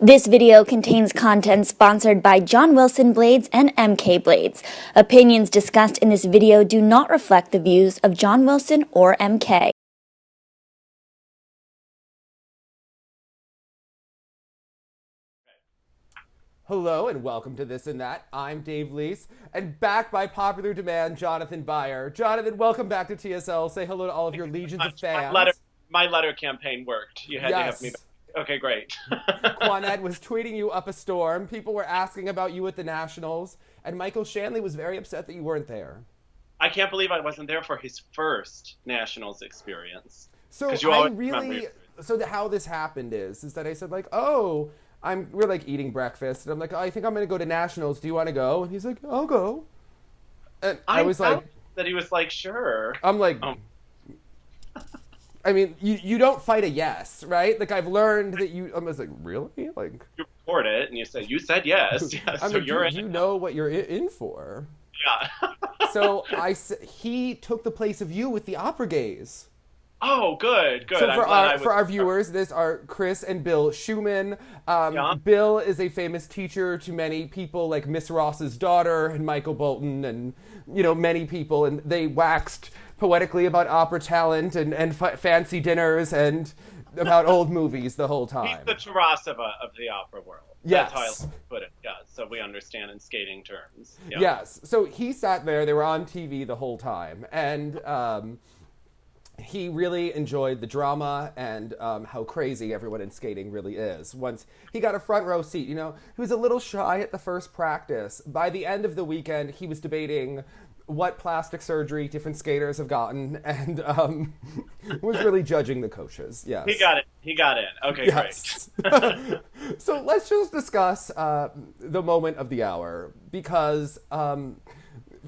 This video contains content sponsored by John Wilson Blades and MK Blades. Opinions discussed in this video do not reflect the views of John Wilson or MK. Hello and welcome to This and That. I'm Dave Leese, and back by popular demand, Jonathan Byer. Jonathan, welcome back to TSL. Say hello to all of your legions of fans. My letter campaign worked. You had to have me back. Okay, great. Quanette was tweeting you up a storm. People were asking about you at the Nationals, and Michael Shanley was very upset that you weren't there. I can't believe I wasn't there for his first Nationals experience. So how this happened is that I said we're like eating breakfast, and I'm like, I think I'm gonna go to Nationals. Do you want to go? And he's like, I'll go. And I was like, that he was like, sure. I'm like, I mean, you don't fight a yes, right? Like, I've learned that I was like, really? Like, you record it, and you said yes. Yeah, so like, you know what you're in for. Yeah. So he took the place of you with the opera gaze. Oh, good. So for our viewers, this are Chris and Bill Schumann. Bill is a famous teacher to many people, like Miss Ross's daughter and Michael Bolton, and many people, and they waxed poetically about opera talent and fancy dinners and about old movies the whole time. He's the Tarasova of the opera world. Yes. That's how I put it. Yeah, so we understand in skating terms. Yeah. Yes. So he sat there. They were on TV the whole time, and he really enjoyed the drama and how crazy everyone in skating really is. Once he got a front row seat, he was a little shy at the first practice. By the end of the weekend, he was debating what plastic surgery different skaters have gotten, and was really judging the coaches. Yes. He got in. Okay, yes. Great. So let's just discuss the moment of the hour, because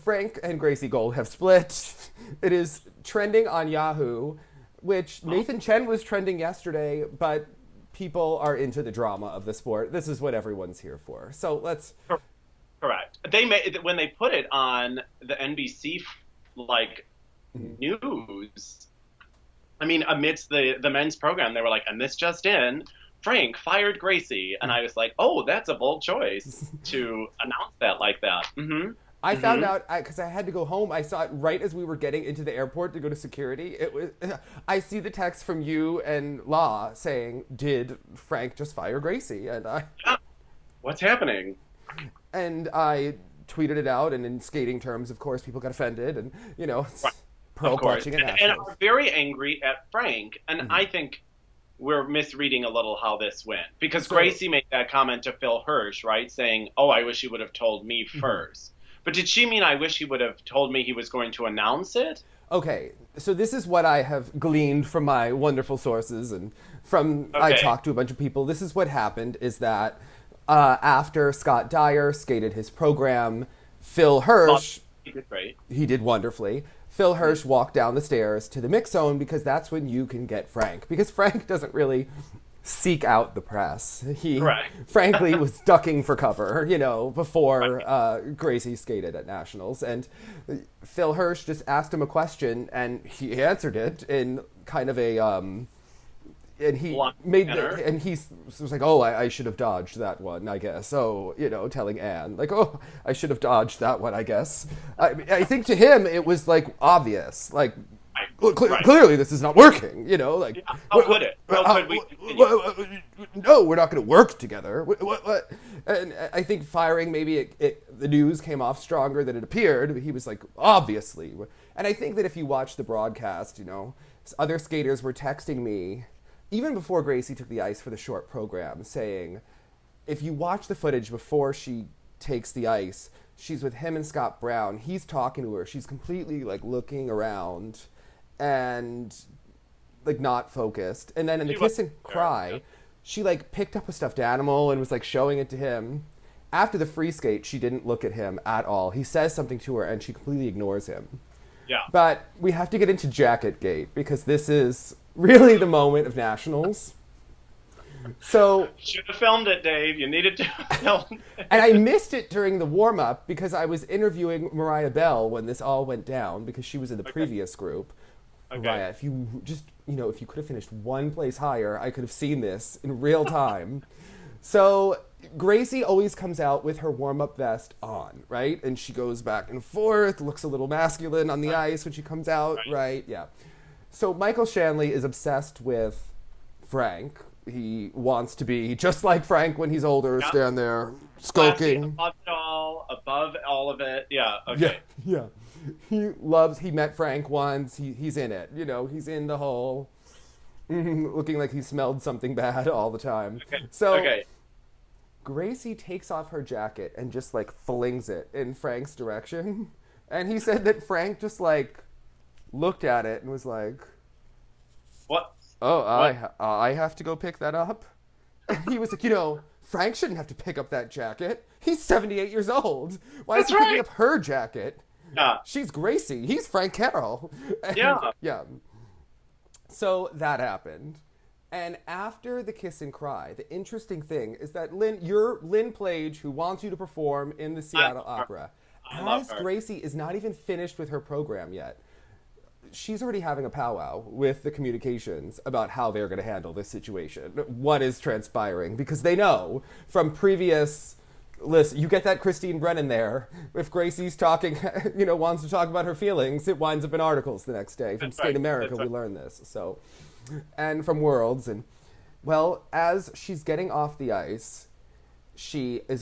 Frank and Gracie Gold have split. It is trending on Yahoo, which Nathan Chen was trending yesterday, but people are into the drama of the sport. This is what everyone's here for. So let's... Correct. When they put it on the NBC news, I mean, amidst the men's program, they were like, and this just in, Frank fired Gracie. And I was like, oh, that's a bold choice to announce that like that. Mm-hmm. I found out, because I had to go home, I saw it right as we were getting into the airport to go to security. I see the text from you and Law saying, did Frank just fire Gracie? And what's happening? And I tweeted it out, and in skating terms, of course, people got offended, and, pearl clutching and are very angry at Frank. And I think we're misreading a little how this went. Because Gracie made that comment to Phil Hirsch, right, saying, oh, I wish he would have told me first. But did she mean I wish he would have told me he was going to announce it? Okay, so this is what I have gleaned from my wonderful sources, and I talked to a bunch of people. This is what happened, is that after Scott Dyer skated his program, Phil Hirsch... He did great. He did wonderfully. Phil Hirsch walked down the stairs to the mix zone, because that's when you can get Frank. Because Frank doesn't really seek out the press. He, frankly, was ducking for cover, before Gracie skated at Nationals. And Phil Hirsch just asked him a question, and he answered it in kind of a... and he was like, oh, I should have dodged that one, I guess. So, telling Anne, like, oh, I should have dodged that one, I guess. I think to him, it was, like, obvious. Like, clearly this is not working, like... Yeah, how could it? How could we continue? No, we're not going to work together. What? And I think firing, maybe the news came off stronger than it appeared. He was like, obviously. And I think that if you watch the broadcast, other skaters were texting me, even before Gracie took the ice for the short program, saying, if you watch the footage before she takes the ice, she's with him and Scott Brown. He's talking to her. She's completely, like, looking around and, like, not focused. And then in the kiss and cry, she, like, picked up a stuffed animal and was, like, showing it to him. After the free skate, she didn't look at him at all. He says something to her, and she completely ignores him. Yeah. But we have to get into Jacket Gate, because this is... really the moment of Nationals. So should have filmed it, Dave. You needed to film it. And I missed it during the warm-up because I was interviewing Mariah Bell when this all went down, because she was in the previous group. Mariah, if you just, if you could have finished one place higher, I could have seen this in real time. So Gracie always comes out with her warm-up vest on, right? And she goes back and forth, looks a little masculine on the ice when she comes out, right? Yeah. So Michael Shanley is obsessed with Frank. He wants to be just like Frank when he's older, stand there skulking. Above all of it. Yeah, okay. Yeah. He met Frank once. He's in it. He's in the whole looking like he smelled something bad all the time. So Gracie takes off her jacket and just like flings it in Frank's direction. And he said that Frank just like looked at it and was like, "What? Oh, I have to go pick that up?" And he was like, Frank shouldn't have to pick up that jacket. He's 78 years old. Why is he picking up her jacket? Yeah. She's Gracie. He's Frank Carroll. And, yeah. So that happened. And after the kiss and cry, the interesting thing is that Lynn Plage, who wants you to perform in the Seattle Opera, as Gracie is not even finished with her program yet. She's already having a powwow with the communications about how they're going to handle this situation, what is transpiring, because they know from previous lists, you get that Christine Brennan there, if Gracie's talking, wants to talk about her feelings, it winds up in articles the next day. From State America, we learn this. So, and from Worlds. And, well, as she's getting off the ice,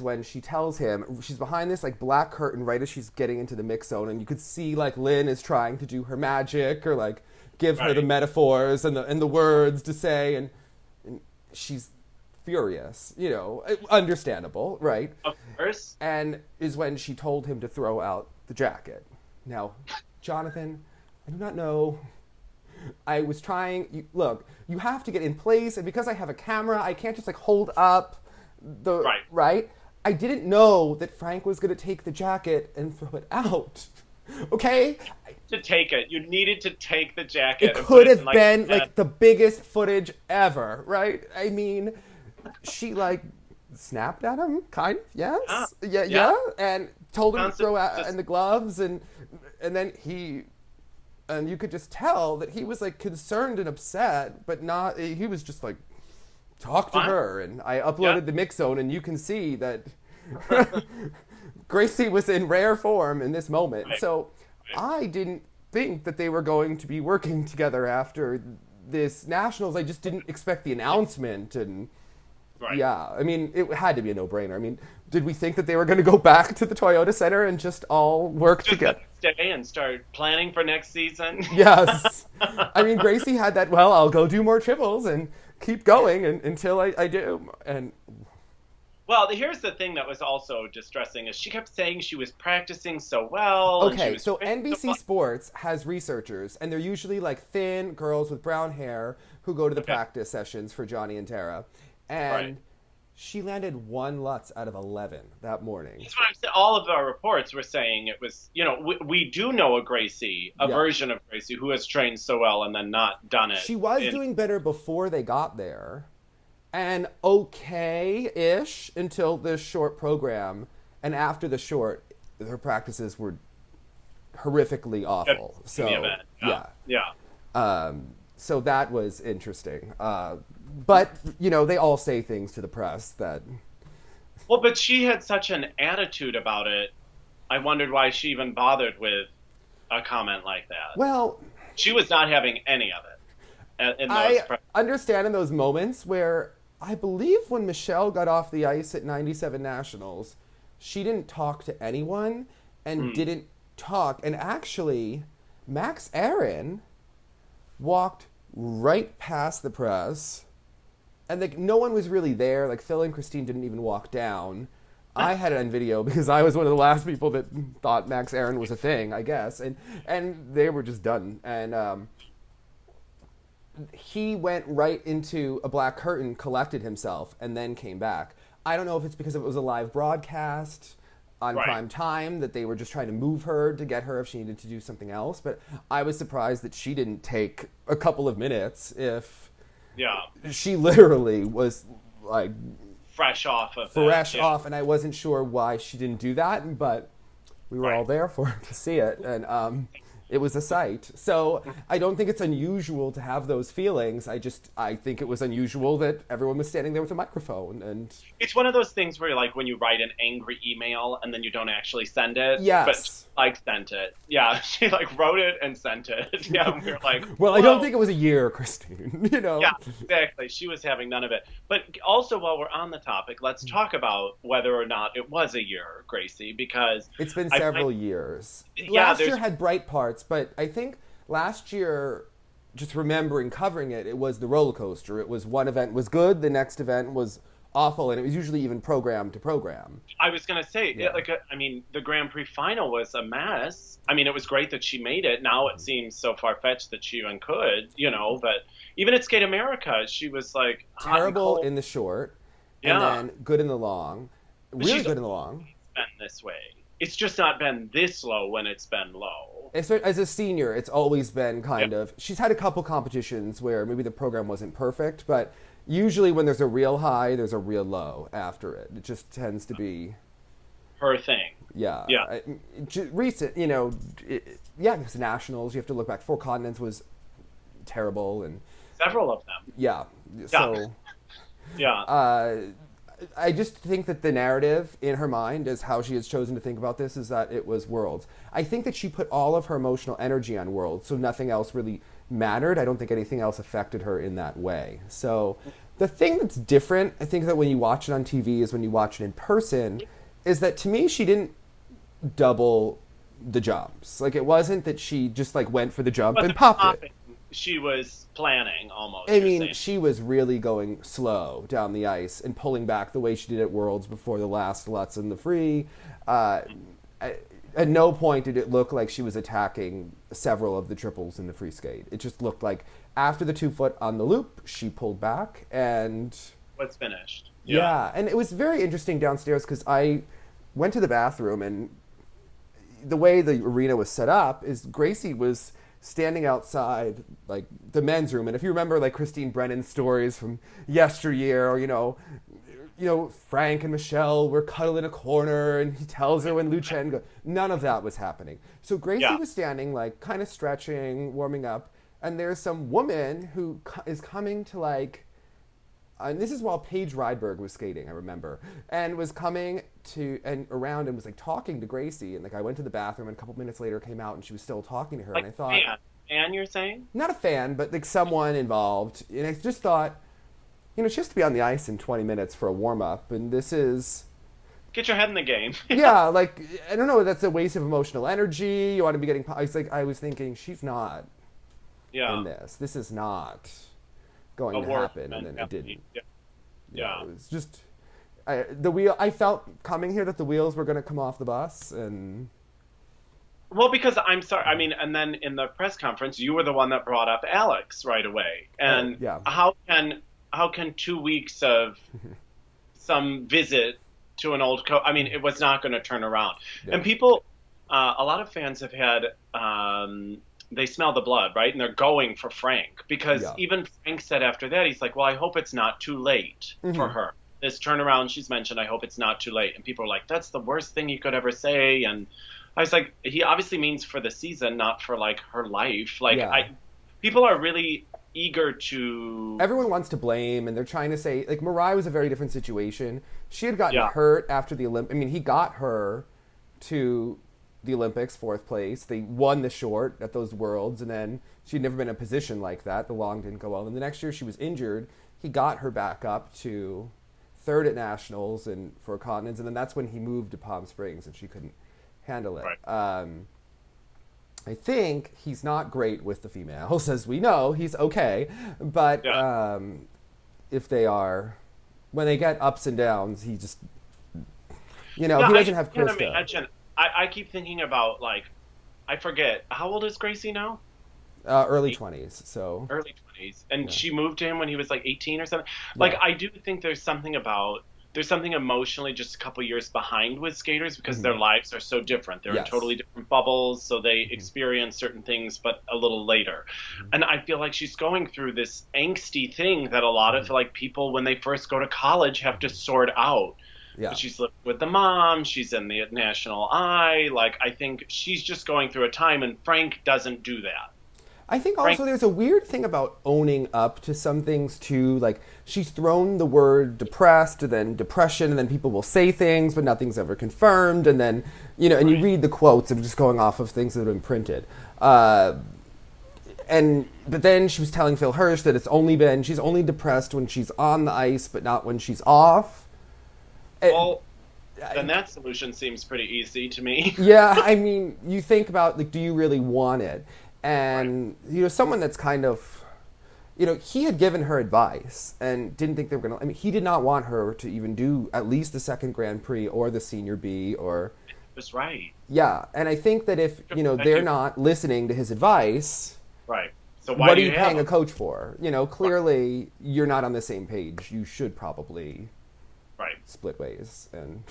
when she tells him, she's behind this like black curtain right as she's getting into the mix zone, and you could see like Lynn is trying to do her magic or like give her the metaphors and the words to say, and she's furious, understandable, right? Of course. And is when she told him to throw out the jacket. Now, Jonathan, I do not know. I was trying. Look, you have to get in place, and because I have a camera, I can't just like hold up right. I didn't know that Frank was going to take the jacket and throw it out. Okay? To take it. You needed to take the jacket. It could have been like the biggest footage ever, right? I mean, she like snapped at him, kind of, yes. Yeah. And told him to throw out in the gloves, and then and you could just tell that he was like concerned and upset, but not, he was just like, talk to her. And I uploaded the mix zone, and you can see that Gracie was in rare form in this moment. So I didn't think that they were going to be working together after this Nationals. I just didn't expect the announcement. And I mean, it had to be a no-brainer. I mean, did we think that they were going to go back to the Toyota Center and just all work together? Stay and start planning for next season? Yes. I mean, Gracie had that, well, I'll go do more triples and keep going until I do. And well, here's the thing that was also distressing is she kept saying she was practicing so well. Okay, so NBC Sports has researchers, and they're usually like thin girls with brown hair who go to the practice sessions for Johnny and Tara. And she landed 1 Lutz out of 11 that morning. That's what I'm saying. All of our reports were saying it was, we do know a version of Gracie who has trained so well and then not done it. She was doing better before they got there, and okay-ish until this short program. And after the short, her practices were horrifically awful. So so that was interesting. But, they all say things to the press that... Well, but she had such an attitude about it. I wondered why she even bothered with a comment like that. Well... She was not having any of it. I understand in those moments where I believe when Michelle got off the ice at 97 Nationals, she didn't talk to anyone and didn't talk. And actually, Max Aaron walked right past the press, and like no one was really there. Like Phil and Christine didn't even walk down. I had it on video because I was one of the last people that thought Max Aaron was a thing, I guess, and they were just done. And he went right into a black curtain, collected himself, and then came back. I don't know if it's because it was a live broadcast on prime time that they were just trying to move her to get her if she needed to do something else. But I was surprised that she didn't take a couple of minutes if she literally was like fresh off, and I wasn't sure why she didn't do that, but we were all there for her to see it. And It was a sight. So I don't think it's unusual to have those feelings. I think it was unusual that everyone was standing there with a microphone. And it's one of those things where, like, when you write an angry email and then you don't actually send it. Yes. But she, like, sent it. Yeah, she, like, wrote it and sent it. Yeah, and we were like, well, whoa. I don't think it was a year, Christine, you know? Yeah, exactly. She was having none of it. But also, while we're on the topic, let's talk about whether or not it was a year, Gracie, because it's been several years. Yeah, last year had bright parts, but I think last year, just remembering covering it, it was the roller coaster. It was one event was good, the next event was awful, and it was usually even program to program. I was going to say, Yeah. I mean, the Grand Prix final was a mess. I mean, it was great that she made it. Now it seems so far-fetched that she even could, you know, but even at Skate America, she was, like, hot and Terrible cold. in the short, Yeah. and then good in the long. But Really she's good in the long. been this way. It's just not been this low when it's been low. As a senior, it's always been kind of... She's had a couple competitions where maybe the program wasn't perfect, but usually when there's a real high, there's a real low after it. It just tends to be... Her thing. Yeah. Yeah. Recent, you know... it's nationals. You have to look back. Four Continents was terrible, and... Several of them. Yeah. So... Yeah. I just think that the narrative in her mind is how she has chosen to think about this is that it was Worlds. I think that she put all of her emotional energy on Worlds, so nothing else really mattered. I don't think anything else affected her in that way. So the thing that's different, I think that when you watch it on TV is when you watch it in person, is that to me she didn't double the jumps. Like it wasn't that she just like went for the jump and popped it. She was planning almost. I mean, she was really going slow down the ice and pulling back the way she did at Worlds before the last Lutz in the free. At no point did it look like she was attacking several of the triples in the free skate. It just looked like after the 2 foot on the loop, she pulled back and... What's finished. Yeah, and it was very interesting downstairs because I went to the bathroom and the way the arena was set up is Gracie was... standing outside, like, the men's room. And if you remember, like, Christine Brennan's stories from yesteryear, or, you know, Frank and Michelle were cuddled in a corner, and he tells her when Chen goes. None of that was happening. So Gracie was standing, like, kind of stretching, warming up, and there's some woman who is coming to, like... and this is while Paige Rydberg was skating, I remember, and was coming to and around and was like talking to Gracie, and like I went to the bathroom and a couple minutes later came out and she was still talking to her, like, and I thought, fan, you're saying? Not a fan, but like someone involved, and I just thought, you know, she has to be on the ice in 20 minutes for a warm up, and this is. Get your head in the game. Yeah, like I don't know, that's a waste of emotional energy. You want to be getting. I was thinking she's not. Yeah. In this, this is not going to happen, and then it didn't. Yeah. It was just I felt coming here that the wheels were going to come off the bus, and well, because I'm sorry, I mean, and then in the press conference, you were the one that brought up Alex right away, and how can 2 weeks of some visit to an old coach? I mean, it was not going to turn around, and people, a lot of fans have had. They smell the blood, right? And they're going for Frank because even Frank said after that, he's like, well, I hope it's not too late for her. This turnaround she's mentioned, I hope it's not too late. And people are like, that's the worst thing he could ever say. And I was like, he obviously means for the season, not for like her life. Like people are really eager to... Everyone wants to blame, and they're trying to say, like, Mariah was a very different situation. She had gotten hurt after the Olympics. I mean, he got her to... the Olympics, 4th place. They won the short at those Worlds, and then she'd never been in a position like that. The long didn't go well. And the next year she was injured. He got her back up to 3rd at Nationals and for Continents, and then that's when he moved to Palm Springs, and she couldn't handle it. Right. I think he's not great with the females, as we know. He's okay, but if they are, when they get ups and downs, he just, he doesn't have Krista. I keep thinking about, like, I forget, how old is Gracie now? Early 20s, so. Early 20s. And she moved to him when he was, like, 18 or something. Like, I do think there's something emotionally just a couple years behind with skaters because their lives are so different. They're in totally different bubbles, so they experience certain things, but a little later. And I feel like she's going through this angsty thing that a lot of, like, people, when they first go to college, have to sort out. Yeah. But she's living with the mom. She's in the national eye. Like, I think she's just going through a time, and Frank doesn't do that. I think Frank, also there's a weird thing about owning up to some things too. Like, she's thrown the word depressed and then depression, and then people will say things, but nothing's ever confirmed. And then, and you read the quotes of just going off of things that have been printed. But then she was telling Phil Hirsch that she's only depressed when she's on the ice, but not when she's off. well, then that solution seems pretty easy to me. Yeah, I mean, you think about, like, do you really want it? And, someone that's kind of, he had given her advice and didn't think they were going to, he did not want her to even do at least the second Grand Prix or the Senior B or. That's right. Yeah, and I think that if, they're not listening to his advice. Right. So what are you paying a coach for? Clearly you're not on the same page. You should probably split ways. And,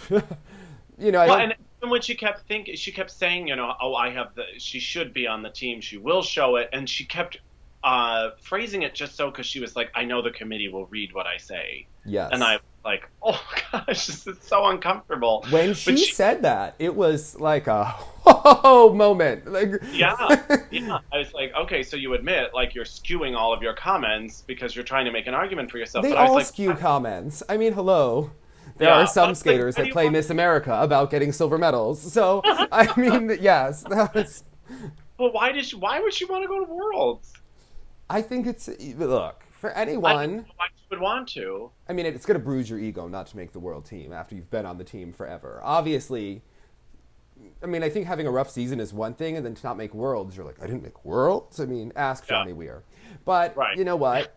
and when she kept saying, she should be on the team. She will show it. And she kept phrasing it just so because she was like, I know the committee will read what I say. Yes. And I like, oh gosh, this is so uncomfortable. When she said that, it was like a moment. Like, yeah. I was like, okay, so you admit, like, you're skewing all of your comments because you're trying to make an argument for yourself. They but I was all like, skew comments. I mean, hello. There are some skaters that play Miss America about getting silver medals. So, I mean, yes, that was. Well, why would she want to go to Worlds? I think look, for anyone. Why she would want to. I mean, it's going to bruise your ego not to make the world team after you've been on the team forever. Obviously, I mean, I think having a rough season is one thing, and then to not make Worlds, you're like, I didn't make Worlds? I mean, ask Johnny Weir. But you know what?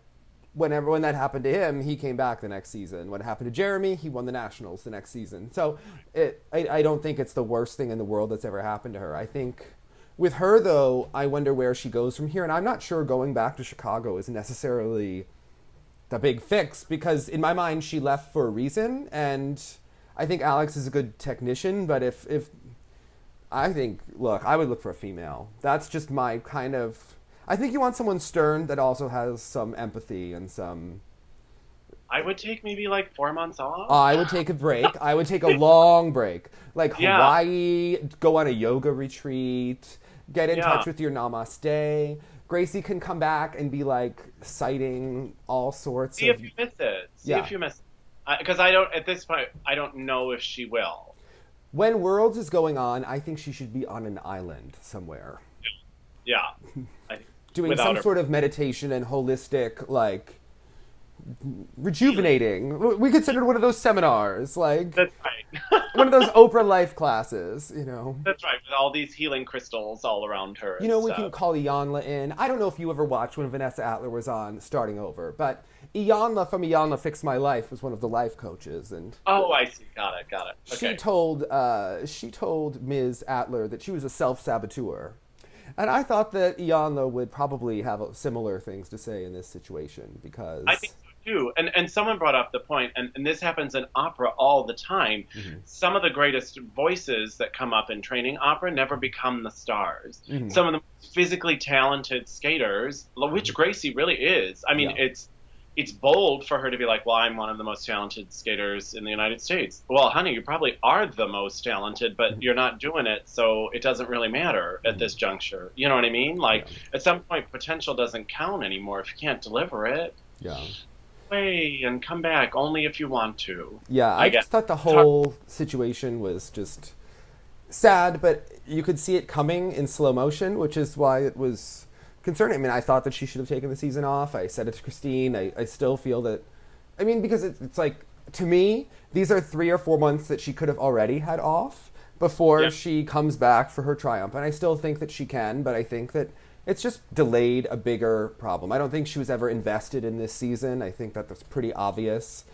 When that happened to him, he came back the next season. When it happened to Jeremy, he won the Nationals the next season. So I don't think it's the worst thing in the world that's ever happened to her. I think with her, though, I wonder where she goes from here. And I'm not sure going back to Chicago is necessarily the big fix, because in my mind, she left for a reason. And I think Alex is a good technician. But if I think, look, I would look for a female. That's just my kind of... I think you want someone stern that also has some empathy and some... I would take maybe like 4 months off. I would take a break. I would take a long break. Like Hawaii, go on a yoga retreat, get in touch with your namaste. Gracie can come back and be like citing all sorts See of... if you miss it. See if you miss it. Because at this point, I don't know if she will. When Worlds is going on, I think she should be on an island somewhere. Yeah. Doing some sort of meditation and holistic, like, rejuvenating. We considered one of those seminars, like... That's right. one of those Oprah Life classes, That's right, with all these healing crystals all around her. We can call Iyanla in. I don't know if you ever watched when Vanessa Atler was on Starting Over, but Iyanla from Iyanla Fix My Life was one of the life coaches, and... Oh, I see. Got it. Okay. She told Ms. Atler that she was a self-saboteur. And I thought that Iyanla would probably have similar things to say in this situation, because... I think so, too. And someone brought up the point, and this happens in opera all the time. Mm-hmm. Some of the greatest voices that come up in training opera never become the stars. Mm-hmm. Some of the most physically talented skaters, which Gracie really is. I mean, it's bold for her to be like, well, I'm one of the most talented skaters in the United States. Well, honey, you probably are the most talented, but you're not doing it, so it doesn't really matter at this juncture. You know what I mean? Like, at some point, potential doesn't count anymore if you can't deliver it. Yeah. Play and come back only if you want to. Yeah, I just thought the whole situation was just sad, but you could see it coming in slow motion, which is why it was... concerning. I mean, I thought that she should have taken the season off. I said it to Christine. I still feel that... I mean, because it's like, to me, these are 3 or 4 months that she could have already had off before she comes back for her triumph. And I still think that she can, but I think that it's just delayed a bigger problem. I don't think she was ever invested in this season. I think that that's pretty obvious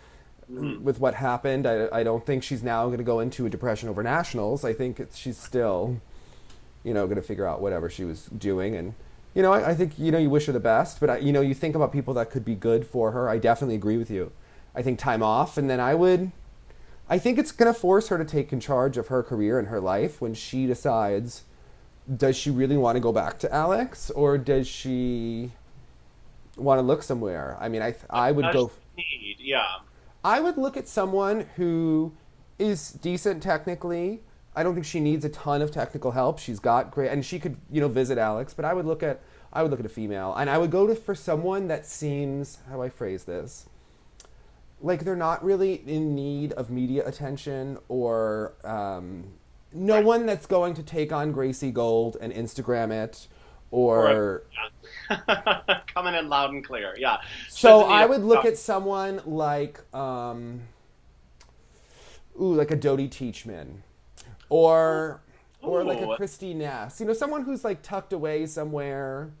with what happened. I don't think she's now going to go into a depression over nationals. I think she's still, going to figure out whatever she was doing. And I think, you wish her the best, but, you think about people that could be good for her. I definitely agree with you. I think time off, and then I think it's going to force her to take in charge of her career and her life when she decides, does she really want to go back to Alex, or does she want to look somewhere? I mean, I would go... Yeah. I would look at someone who is decent technically. I don't think she needs a ton of technical help. She's got great, and she could, visit Alex. But I would look at a female, and I would go for someone that seems, how do I phrase this? Like they're not really in need of media attention, or no one that's going to take on Gracie Gold and Instagram it, or coming in loud and clear. Yeah. So I would look at someone like like a Dodie Teachman, or like a Christy Ness. Someone who's like tucked away somewhere.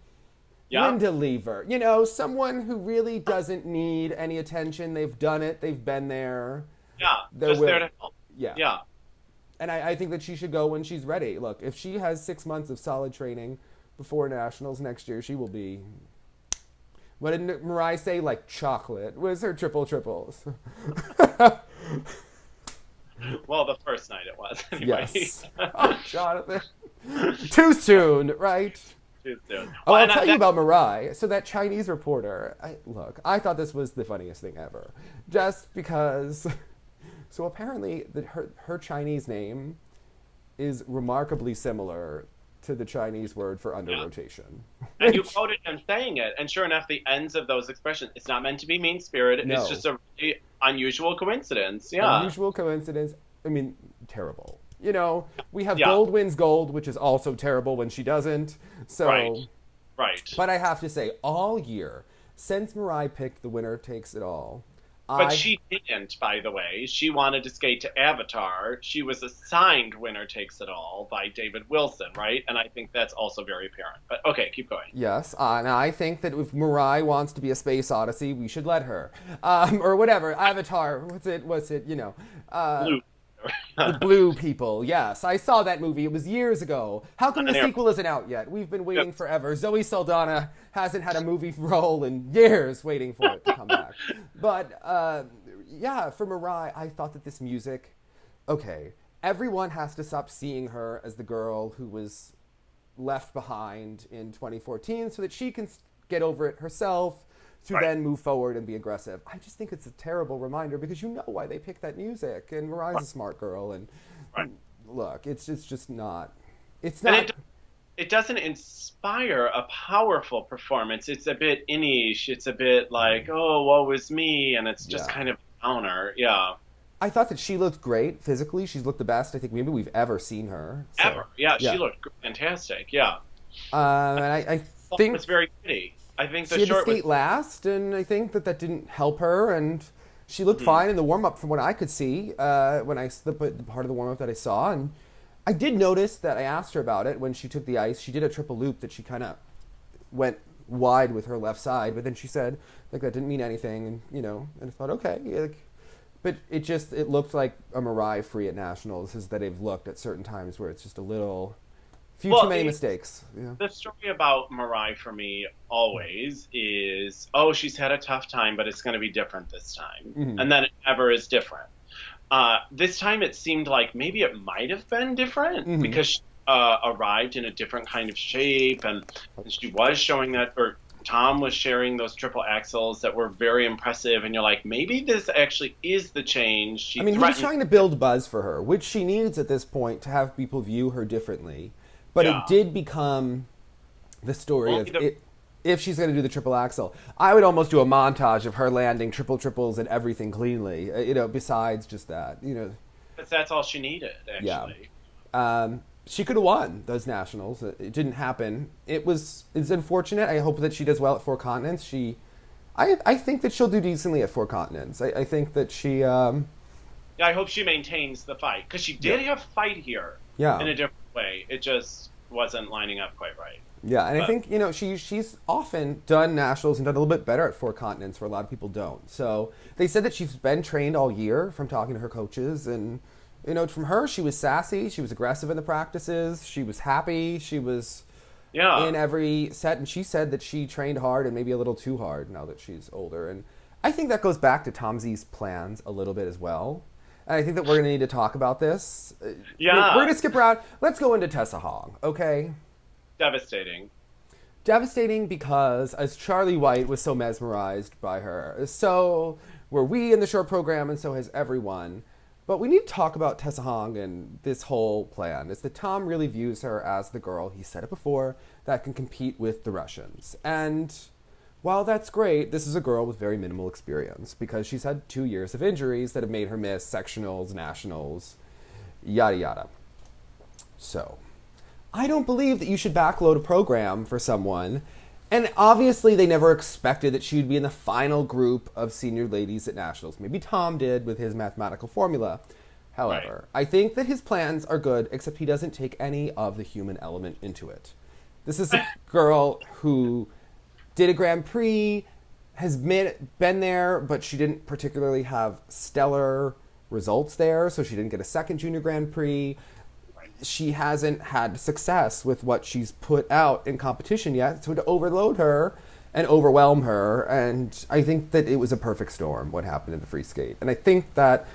Yeah. Linda Lever. Someone who really doesn't need any attention. They've done it. They've been there. Yeah. Just there to help. Yeah. Yeah. And I think that she should go when she's ready. Look, if she has 6 months of solid training before nationals next year, she will be. What did Mariah say? Like chocolate. What is her triples? Well, the first night it was. Anyway. Yes. Oh, Jonathan. Too soon, right? Too soon. Oh, I'll tell you about Mariah. So that Chinese reporter, I thought this was the funniest thing ever. Just because, so apparently her Chinese name is remarkably similar to the Chinese word for under rotation. And you quoted him saying it, and sure enough, the ends of those expressions, it's not meant to be mean-spirited. No. It's just a really unusual coincidence. Yeah. Unusual coincidence. I mean, terrible. We have gold wins gold, which is also terrible when she doesn't. So, right. But I have to say, all year, since Mariah picked the winner takes it all. But she didn't, by the way. She wanted to skate to Avatar. She was assigned winner takes it all by David Wilson, right? And I think that's also very apparent. But okay, keep going. Yes, and I think that if Mariah wants to be a space odyssey, we should let her. Or whatever, Avatar, what's it, Blue. The blue people, yes. I saw that movie. It was years ago. How come the sequel isn't out yet? We've been waiting forever. Zoe Saldana hasn't had a movie role in years waiting for it to come back. But, for Mariah, I thought that this music, everyone has to stop seeing her as the girl who was left behind in 2014 so that she can get over it herself, to then move forward and be aggressive. I just think it's a terrible reminder because you know why they picked that music. And Mariah's a smart girl. And look, it's just not. It's not. And it doesn't inspire a powerful performance. It's a bit innish. It's a bit like, oh, woe is me. And it's just kind of a downer. Yeah. I thought that she looked great physically. She's looked the best I think maybe we've ever seen her. So, ever. Yeah, she looked fantastic. Yeah. And I think it's very pretty. I think the she had to short skate last, and I think that didn't help her. And she looked fine in the warm up, from what I could see. When the part of the warm up that I saw, and I did notice that I asked her about it when she took the ice. She did a triple loop that she kind of went wide with her left side, but then she said that didn't mean anything, and and I thought but it looked like a Mariah free at nationals, is that they've looked at certain times where it's just a little. Too many mistakes. Yeah. The story about Mariah for me always is, she's had a tough time, but it's going to be different this time. Mm-hmm. And then it never is different. This time it seemed like maybe it might have been different because she arrived in a different kind of shape, and she was showing that, or Tom was sharing those triple axels that were very impressive, and you're like, maybe this actually is the change. He's trying to build buzz for her, which she needs at this point to have people view her differently. But it did become the story of if she's going to do the triple axel. I would almost do a montage of her landing triples and everything cleanly, besides just that. Because that's all she needed, actually. Yeah. She could have won those nationals. It didn't happen. It's unfortunate. I hope that she does well at Four Continents. I think that she'll do decently at Four Continents. I think that she... Yeah, I hope she maintains the fight. Because she did have fight here in a different way. It just wasn't lining up quite right. Yeah, and I think, she's often done nationals and done a little bit better at Four Continents where a lot of people don't. So they said that she's been trained all year from talking to her coaches. And, from her, she was sassy. She was aggressive in the practices. She was happy. She was in every set. And she said that she trained hard and maybe a little too hard now that she's older. And I think that goes back to Tom Z's plans a little bit as well. And I think that we're going to need to talk about this. Yeah. We're going to skip around. Let's go into Tessa Hong, okay? Devastating. Devastating because, as Charlie White was so mesmerized by her, so were we in the short program, and so has everyone. But we need to talk about Tessa Hong and this whole plan. Is that Tom really views her as the girl, he said it before, that can compete with the Russians. And while that's great, this is a girl with very minimal experience because she's had 2 years of injuries that have made her miss sectionals, nationals, yada yada. So, I don't believe that you should backload a program for someone. And obviously they never expected that she'd be in the final group of senior ladies at nationals. Maybe Tom did with his mathematical formula. However, I think that his plans are good, except he doesn't take any of the human element into it. This is a girl who did a Grand Prix, has been there, but she didn't particularly have stellar results there, so she didn't get a second Junior Grand Prix. She hasn't had success with what she's put out in competition yet, so to overload her and overwhelm her, and I think that it was a perfect storm, what happened in the free skate. And I think that,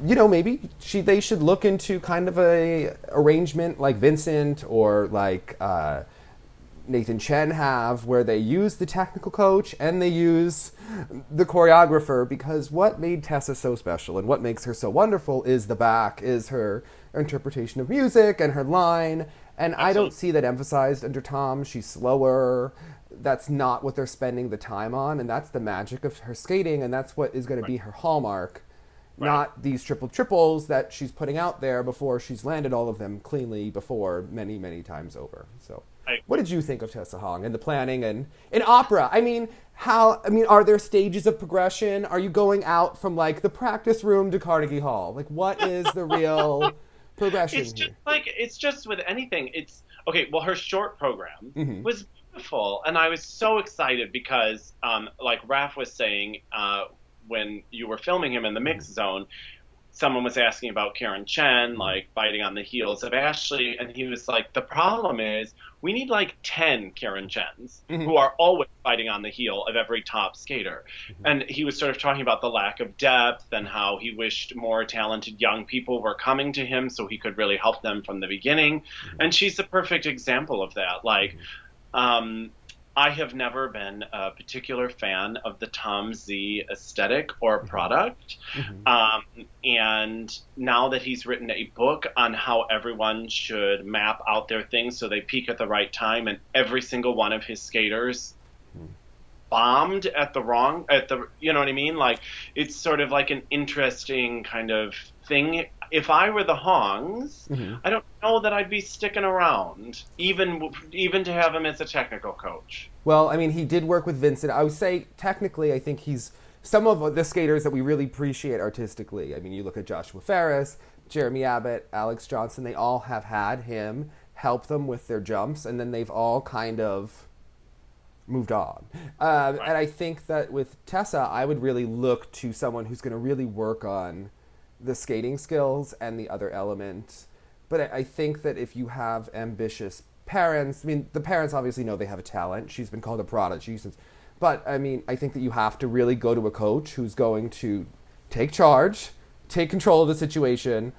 you know, maybe they should look into kind of a arrangement like Vincent or like Nathan Chen have, where they use the technical coach and they use the choreographer, because what made Tessa so special and what makes her so wonderful is her interpretation of music and her line. And I don't see that emphasized under Tom. She's slower. That's not what they're spending the time on, and that's the magic of her skating, and that's what is going to be her hallmark. Not these triples that she's putting out there before she's landed all of them cleanly before many, many times over. So what did you think of Tessa Hong and the planning and in opera? Are there stages of progression? Are you going out from like the practice room to Carnegie Hall? Like, what is the real progression here? It's just with anything. It's okay. Well, her short program was beautiful, and I was so excited because, like Raph was saying, when you were filming him in the mix zone, someone was asking about Karen Chen, like biting on the heels of Ashley, and he was like, the problem is we need like 10 Karen Chens who are always biting on the heel of every top skater. And he was sort of talking about the lack of depth and how he wished more talented young people were coming to him so he could really help them from the beginning. And she's a perfect example of that. Like, I have never been a particular fan of the Tom Z aesthetic or product. And now that he's written a book on how everyone should map out their things so they peak at the right time, and every single one of his skaters bombed you know what I mean? Like, it's sort of like an interesting kind of thing. If I were the Hongs, I don't know that I'd be sticking around, even to have him as a technical coach. Well, I mean, he did work with Vincent. I would say, technically, I think he's some of the skaters that we really appreciate artistically. I mean, you look at Joshua Ferris, Jeremy Abbott, Alex Johnson, they all have had him help them with their jumps, and then they've all kind of moved on. And I think that with Tessa, I would really look to someone who's going to really work on the skating skills and the other elements. But I think that if you have ambitious parents, I mean, the parents obviously know they have a talent. She's been called a prodigy since. But, I mean, I think that you have to really go to a coach who's going to take charge, take control of the situation,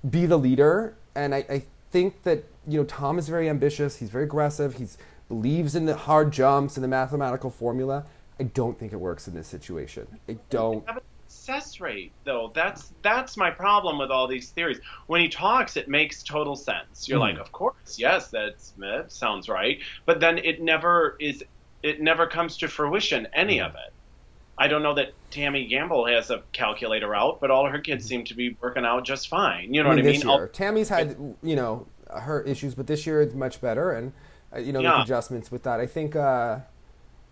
be the leader. And I think that, you know, Tom is very ambitious. He's very aggressive. He believes in the hard jumps and the mathematical formula. I don't think it works in this situation. I don't. Success rate, though, that's my problem with all these theories. When he talks, it makes total sense. You're like, of course, yes, that sounds right. But then it never comes to fruition, any of it. I don't know that Tammy Gamble has a calculator out, but all her kids seem to be working out just fine. You know what I mean? This year, Tammy's had, you know, her issues, but this year it's much better, and you know, make adjustments with that. I think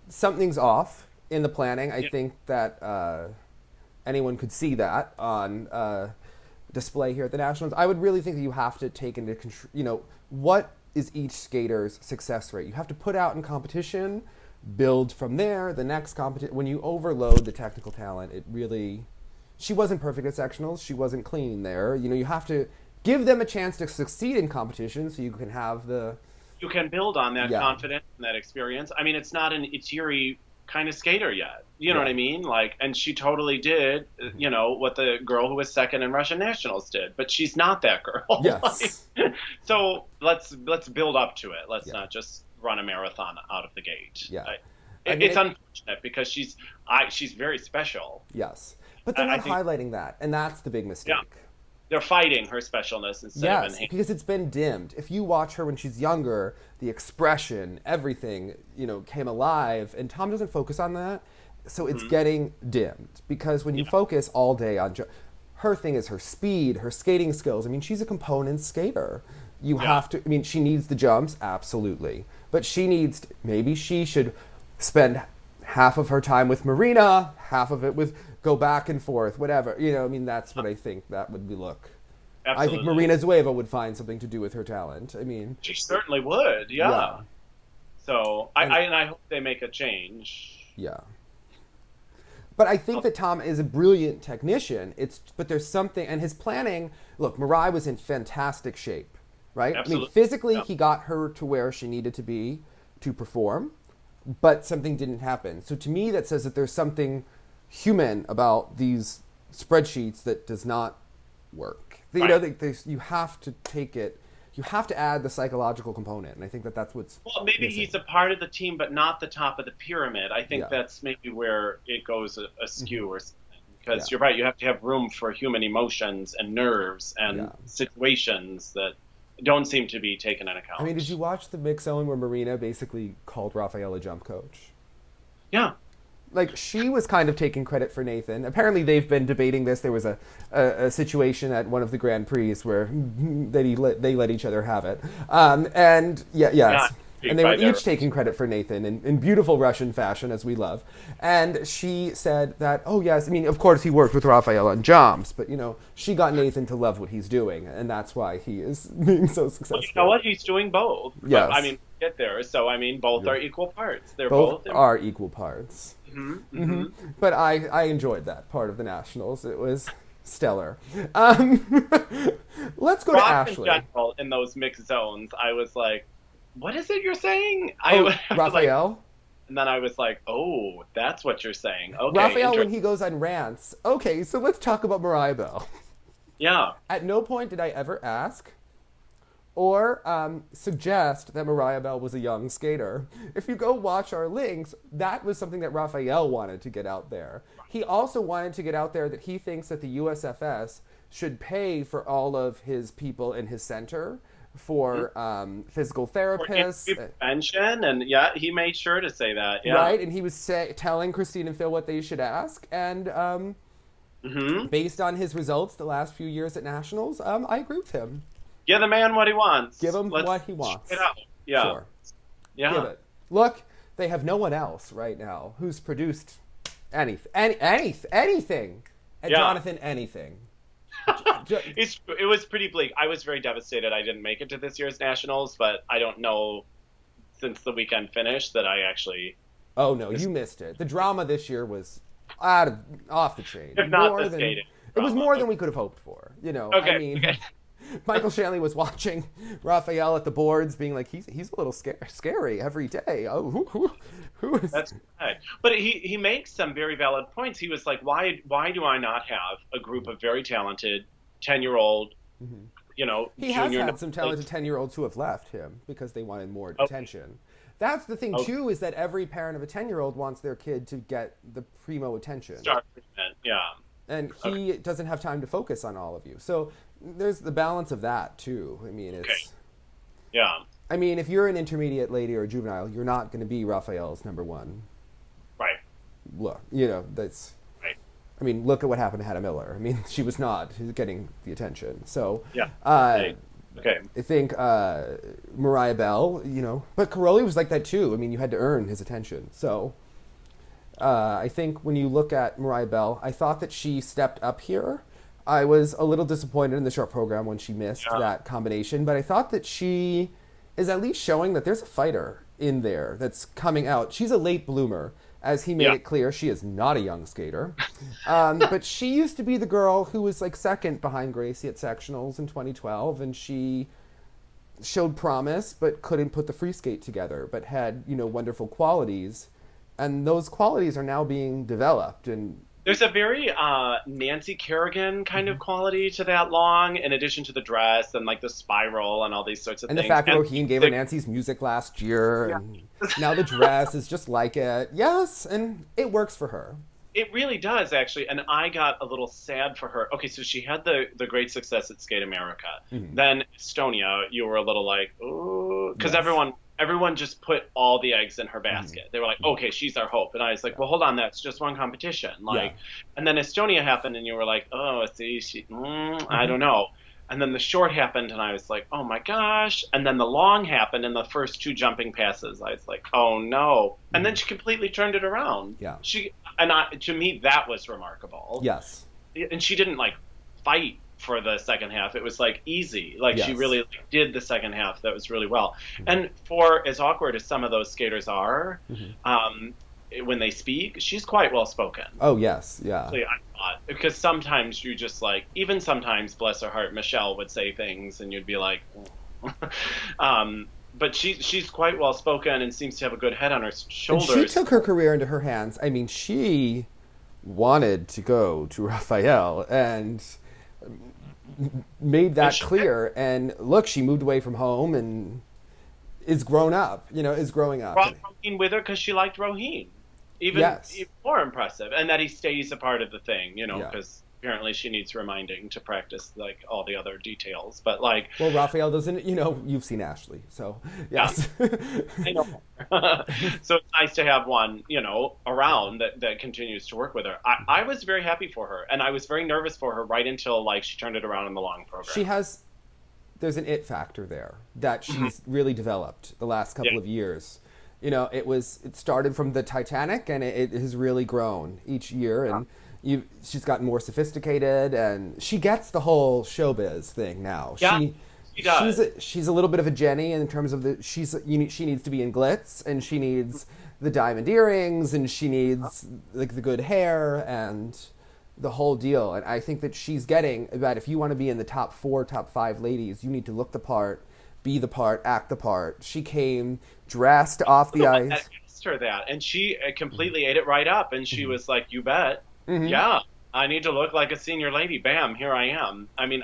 something's off in the planning. I think that anyone could see that on display here at the Nationals. I would really think that you have to take into control, you know, what is each skater's success rate. You have to put out in competition, build from there, the next competition. When you overload the technical talent, it really... She wasn't perfect at sectionals. She wasn't clean there. You know, you have to give them a chance to succeed in competition so you can have the... You can build on that confidence and that experience. I mean, it's not an Itiri kind of skater yet. You know what I mean? Like, and she totally did, you know, what the girl who was second in Russian Nationals did, but she's not that girl. Yes. So let's build up to it. Let's not just run a marathon out of the gate. Yeah. It's unfortunate because she's very special. Yes. But they're not I think, highlighting that, and that's the big mistake. yeah, they're fighting her specialness instead of enhancing. Because it's been dimmed. If you watch her when she's younger, the expression, everything, came alive, and Tom doesn't focus on that, so it's getting dimmed. Because when you focus all day on her thing is her speed, her skating skills. I mean, she's a component skater. You have to. I mean, she needs the jumps, absolutely, but maybe she should spend half of her time with Marina, half of it with go back and forth, whatever. I mean, that's what I think that would be look. Absolutely. I think Marina Zueva would find something to do with her talent. I mean, she certainly would. Yeah. So I hope they make a change. Yeah. But I think that Tom is a brilliant technician. But there's something, and his planning. Look, Mirai was in fantastic shape, right? Absolutely. I mean, physically, he got her to where she needed to be to perform, but something didn't happen. So to me, that says that there's something human about these spreadsheets that does not work. Right. You have to take it. You have to add the psychological component, and I think that's what's. Well, maybe missing. He's a part of the team, but not the top of the pyramid. I think that's maybe where it goes askew or something. Because you're right, you have to have room for human emotions and nerves and situations that don't seem to be taken into account. I mean, did you watch the mix zone where Marina basically called Raphael a jump coach? Yeah. Like, she was kind of taking credit for Nathan. Apparently, they've been debating this. There was a situation at one of the Grand Prix where they let each other have it. And they were each taking credit for Nathan in beautiful Russian fashion, as we love. And she said that, oh, yes, I mean, of course, he worked with Raphael on jumps, but, she got Nathan to love what he's doing, and that's why he is being so successful. Well, you know what? He's doing both. Yes. But, I mean, get there. So, I mean, both are equal parts. They're both are equal parts. Mm-hmm, mm-hmm. But I enjoyed that part of the Nationals. It was stellar. Let's go to Ashley. In general, in those mixed zones, I was like, what is it you're saying? Raphael? And then I was like, oh, that's what you're saying. Okay. Raphael, when he goes on rants. Okay, so let's talk about Mariah Bell. Yeah. At no point did I ever ask or suggest that Mariah Bell was a young skater. If you go watch our links, that was something that Raphael wanted to get out there. He also wanted to get out there that he thinks that the USFS should pay for all of his people in his center for physical therapists. For prevention, and he made sure to say that. Yeah. Right, and he was telling Christine and Phil what they should ask, and based on his results the last few years at Nationals, I agree with him. Give the man what he wants. Give him what he wants. Check it out. Yeah. Sure. Yeah. Give it. Look, they have no one else right now who's produced anything. And Jonathan, anything. It was pretty bleak. I was very devastated I didn't make it to this year's Nationals, but I don't know since the weekend finished that I actually... Oh, no, you missed it. The drama this year was off the chain. If not the skating. It was more than we could have hoped for. Okay. Michael Shanley was watching Raphael at the boards, being like, he's a little scary every day. Oh, who is? That's right. But he makes some very valid points. He was like, why do I not have a group of very talented 10-year-old, He has had some talented 10-year-olds who have left him because they wanted more attention. That's the thing, too, is that every parent of a 10-year-old wants their kid to get the primo attention. Start treatment, yeah. And he doesn't have time to focus on all of you. So there's the balance of that, too. I mean, it's... Yeah. I mean, if you're an intermediate lady or a juvenile, you're not going to be Raphael's number one. Right. Look, that's... Right. I mean, look at what happened to Hannah Miller. I mean, she was not getting the attention. So... Yeah. Okay. I think Mariah Bell, but Caroli was like that, too. I mean, you had to earn his attention. So... I think when you look at Mariah Bell, I thought that she stepped up here. I was a little disappointed in the short program when she missed that combination, but I thought that she is at least showing that there's a fighter in there that's coming out. She's a late bloomer. As he made it clear, she is not a young skater. But she used to be the girl who was like second behind Gracie at sectionals in 2012, and she showed promise but couldn't put the free skate together, but had, wonderful qualities. And those qualities are now being developed. And there's a very Nancy Kerrigan kind of quality to that long, in addition to the dress and like the spiral and all these sorts of things. And the fact that Roheen gave her Nancy's music last year. And now the dress is just like it. Yes, and it works for her. It really does, actually. And I got a little sad for her. Okay, so she had the great success at Skate America. Then Estonia, you were a little like, oh, because Yes. everyone just put all the eggs in her basket. They were like, okay, she's our hope. And I was like, well, hold on, that's just one competition. Like, and then Estonia happened, and you were like, oh, see, I don't know. And then the short happened, and I was like, oh my gosh. And then the long happened, and the first two jumping passes, I was like, oh no. And then she completely turned it around. Yeah. To me, that was remarkable. Yes. And she didn't like fight for the second half. It was like easy. Like she really did the second half. That was really well. And for as awkward as some of those skaters are, when they speak, she's quite well spoken. Oh yes, yeah. I thought, because sometimes you just like, even sometimes, bless her heart, Michelle would say things, and you'd be like, but she's quite well spoken and seems to have a good head on her shoulders. And she took her career into her hands. I mean, she wanted to go to Raphael and made that clear. And look, she moved away from home and is grown up. Is growing up. Brought Roheen with her because she liked Roheen. Even more impressive, and that he stays a part of the thing, because apparently she needs reminding to practice like all the other details. But like, well, Raphael doesn't. You've seen Ashley, so yes. I know. So it's nice to have one, around that continues to work with her. I was very happy for her, and I was very nervous for her right until like she turned it around in the long program. There's an it factor there that she's really developed the last couple of years. It started from the Titanic, and it has really grown each year, and she's gotten more sophisticated, and she gets the whole showbiz thing now. Yeah, she does. She's a little bit of a Jenny in terms of she needs to be in glitz, and she needs the diamond earrings, and she needs like the good hair and the whole deal. And I think that she's getting that if you want to be in the top 4, top 5 ladies, you need to look the part, be the part, act the part. She came dressed off the ice. That asked her that, and she completely ate it right up, and she was like, "You bet, yeah, I need to look like a senior lady. Bam, here I am." I mean,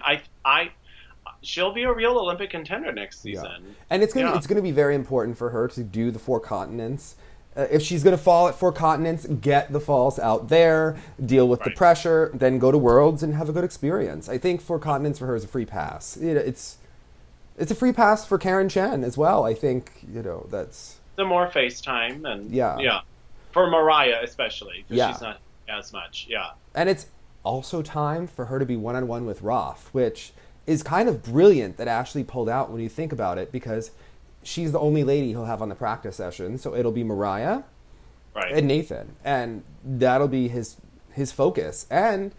she'll be a real Olympic contender next season, and it's gonna be very important for her to do the 4 continents. If she's gonna fall at 4 continents, get the falls out there, deal with the pressure, then go to Worlds and have a good experience. I think 4 continents for her is a free pass. It's a free pass for Karen Chen as well. I think, that's... The more FaceTime and for Mariah especially, because she's not as much, And it's also time for her to be one-on-one with Roth, which is kind of brilliant that Ashley pulled out when you think about it, because she's the only lady he'll have on the practice session, so it'll be Mariah and Nathan, and that'll be his focus. And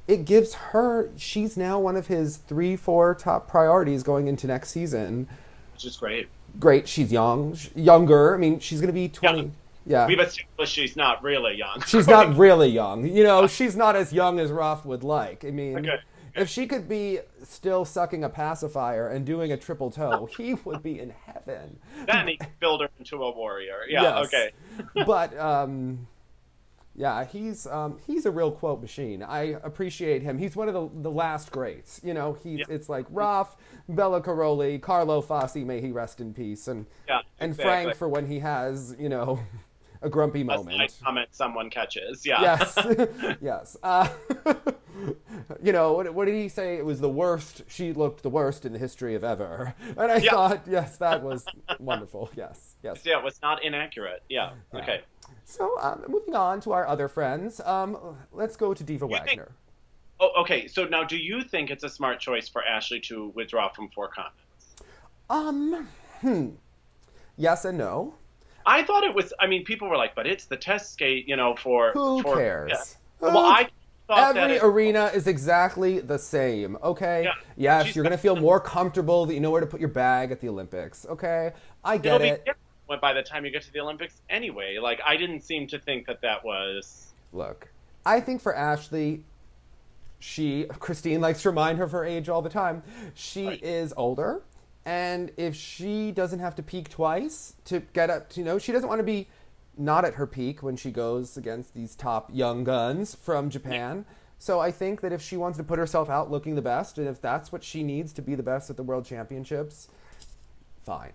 it gives her, she's now one of his 3-4 top priorities going into next season. Which is great. Great. She's younger. I mean, she's going to be 20. Yeah. We've established she's not really young. She's not really young. She's not as young as Roth would like. I mean, if she could be still sucking a pacifier and doing a triple toe, he would be in heaven. Then he could build her into a warrior. Yeah, okay. But, yeah, he's a real quote machine. I appreciate him. He's one of the last greats. It's like Roth, Bella Caroli, Carlo Fassi, may he rest in peace, and Frank for when he has a grumpy moment. A comment someone catches. Yeah. Yes. Yes. What did he say? It was the worst. She looked the worst in the history of ever. And I thought, yes, that was wonderful. Yes. Yes. Yeah, it was not inaccurate. Yeah. Okay. So, moving on to our other friends, let's go to Diva Wagner. Okay. So now, do you think it's a smart choice for Ashley to withdraw from 4 continents? Yes and no. I thought it was. I mean, people were like, "But it's the test skate, for." Who cares? Yeah. Well, I thought every arena is exactly the same. Okay. Yeah. Yes, you're gonna feel more comfortable that you know where to put your bag at the Olympics. Okay, I get it. By the time you get to the Olympics anyway. Like, I didn't seem to think that was... Look, I think for Ashley, Christine likes to remind her of her age all the time. She is older, and if she doesn't have to peak twice to get up, she doesn't want to be not at her peak when she goes against these top young guns from Japan. So I think that if she wants to put herself out looking the best, and if that's what she needs to be the best at the World Championships, fine.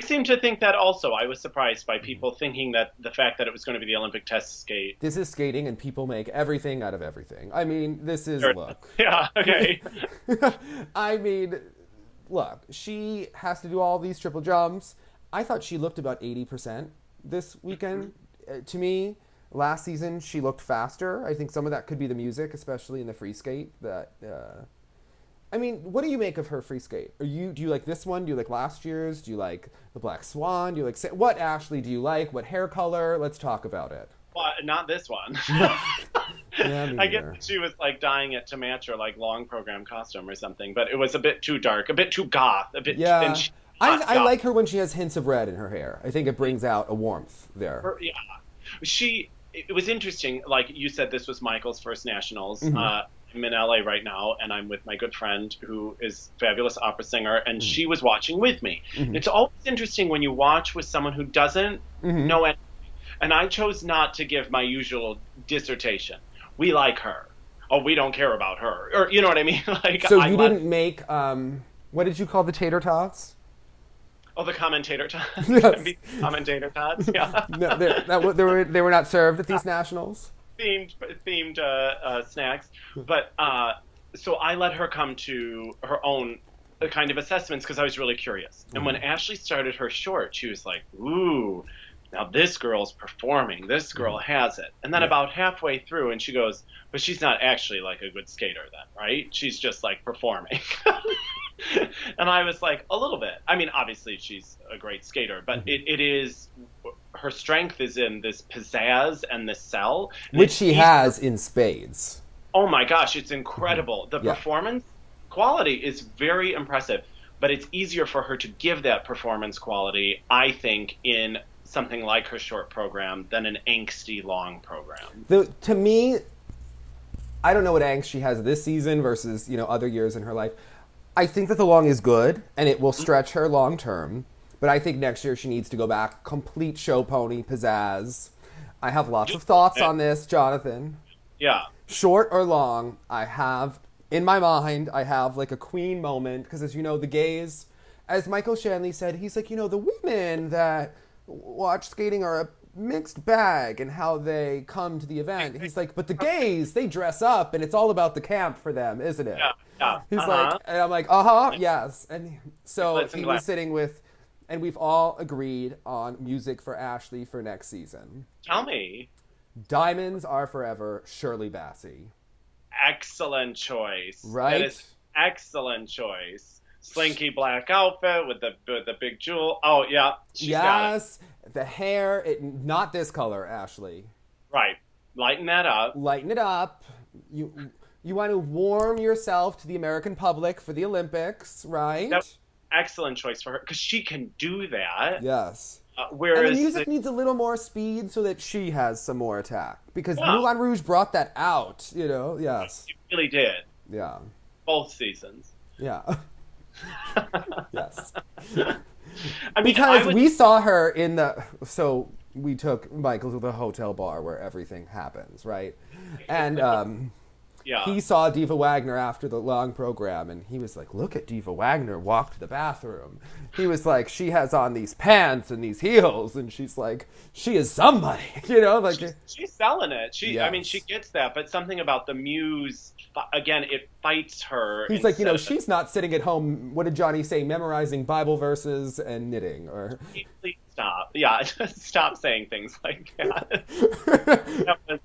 I seem to think that also. I was surprised by people thinking that the fact that it was going to be the Olympic test skate. This is skating, and people make everything out of everything. I mean, this is, Sure. look. Yeah, okay. I mean, look, she has to do all these triple jumps. I thought she looked about 80% this weekend. To me, last season, she looked faster. I think some of that could be the music, especially in the free skate. I mean, what do you make of her free skate? Do you like this one? Do you like last year's? Do you like the Black Swan? Do you like what Ashley do you like? What hair color? Let's talk about it. Well, not this one. Yeah, I guess she was like dyeing it to match her like long program costume or something, but it was a bit too dark, a bit too goth, a bit. Yeah, I goth. like her when she has hints of red in her hair. I think it brings out a warmth there. Yeah, it was interesting. Like you said, this was Michael's first nationals. Mm-hmm. I'm in LA right now, and I'm with my good friend who is a fabulous opera singer, and she was watching with me. Mm-hmm. It's always interesting when you watch with someone who doesn't know anything. And I chose not to give my usual dissertation. We like her. Oh, we don't care about her. Or, you know what I mean? Like, so you didn't make, what did you call the tater tots? Oh, the commentator tots? Yes. Commentator tots? Yeah. No, they were not served at these nationals? Themed snacks. But so I let her come to her own kind of assessments because I was really curious. And when Ashley started her short, she was like, ooh, now this girl's performing. This girl has it. And then about halfway through, and she goes, but she's not actually like a good skater then, right? She's just like performing. And I was like, a little bit. I mean, obviously she's a great skater, but it is, her strength is in this pizzazz and this sell. Which she has in spades. Oh my gosh, it's incredible. The performance quality is very impressive, but it's easier for her to give that performance quality, I think, in something like her short program than an angsty long program. To me, I don't know what angst she has this season versus, other years in her life. I think that the long is good, and it will stretch her long term. But I think next year she needs to go back, complete show pony, pizzazz. I have lots of thoughts on this, Jonathan. Yeah. Short or long, in my mind, I have like a queen moment. Because as you know, the gays, as Michael Shanley said, he's like, the women that watch skating are a mixed bag in how they come to the event. He's like, but the gays, they dress up, and it's all about the camp for them, isn't it? Yeah. He's like, and I'm like, yes. And so he was sitting with, and we've all agreed on music for Ashley for next season. Tell me. Diamonds Are Forever, Shirley Bassey. Excellent choice. Right? That is excellent choice. Slinky black outfit with the big jewel. Oh, yeah. Yes. The hair, not this color, Ashley. Right. Lighten that up. Lighten it up. You want to warm yourself to the American public for the Olympics, right? That's excellent choice for her because she can do that. Yes. Whereas and the music needs a little more speed so that she has some more attack. Because Moulin Rouge brought that out, yes. It really did. Yeah. Both seasons. Yeah. Yes. Because we saw her so we took Michael to the hotel bar where everything happens, right? And he saw Diva Wagner after the long program, and he was like, look at Diva Wagner walk to the bathroom. He was like, she has on these pants and these heels, and she's like, she is somebody, like she's selling it. Yes. I mean, she gets that, but something about the muse, again, it fights her. He's like, she's not sitting at home, what did Johnny say, memorizing Bible verses and knitting, or... Please stop. Yeah, just stop saying things like that.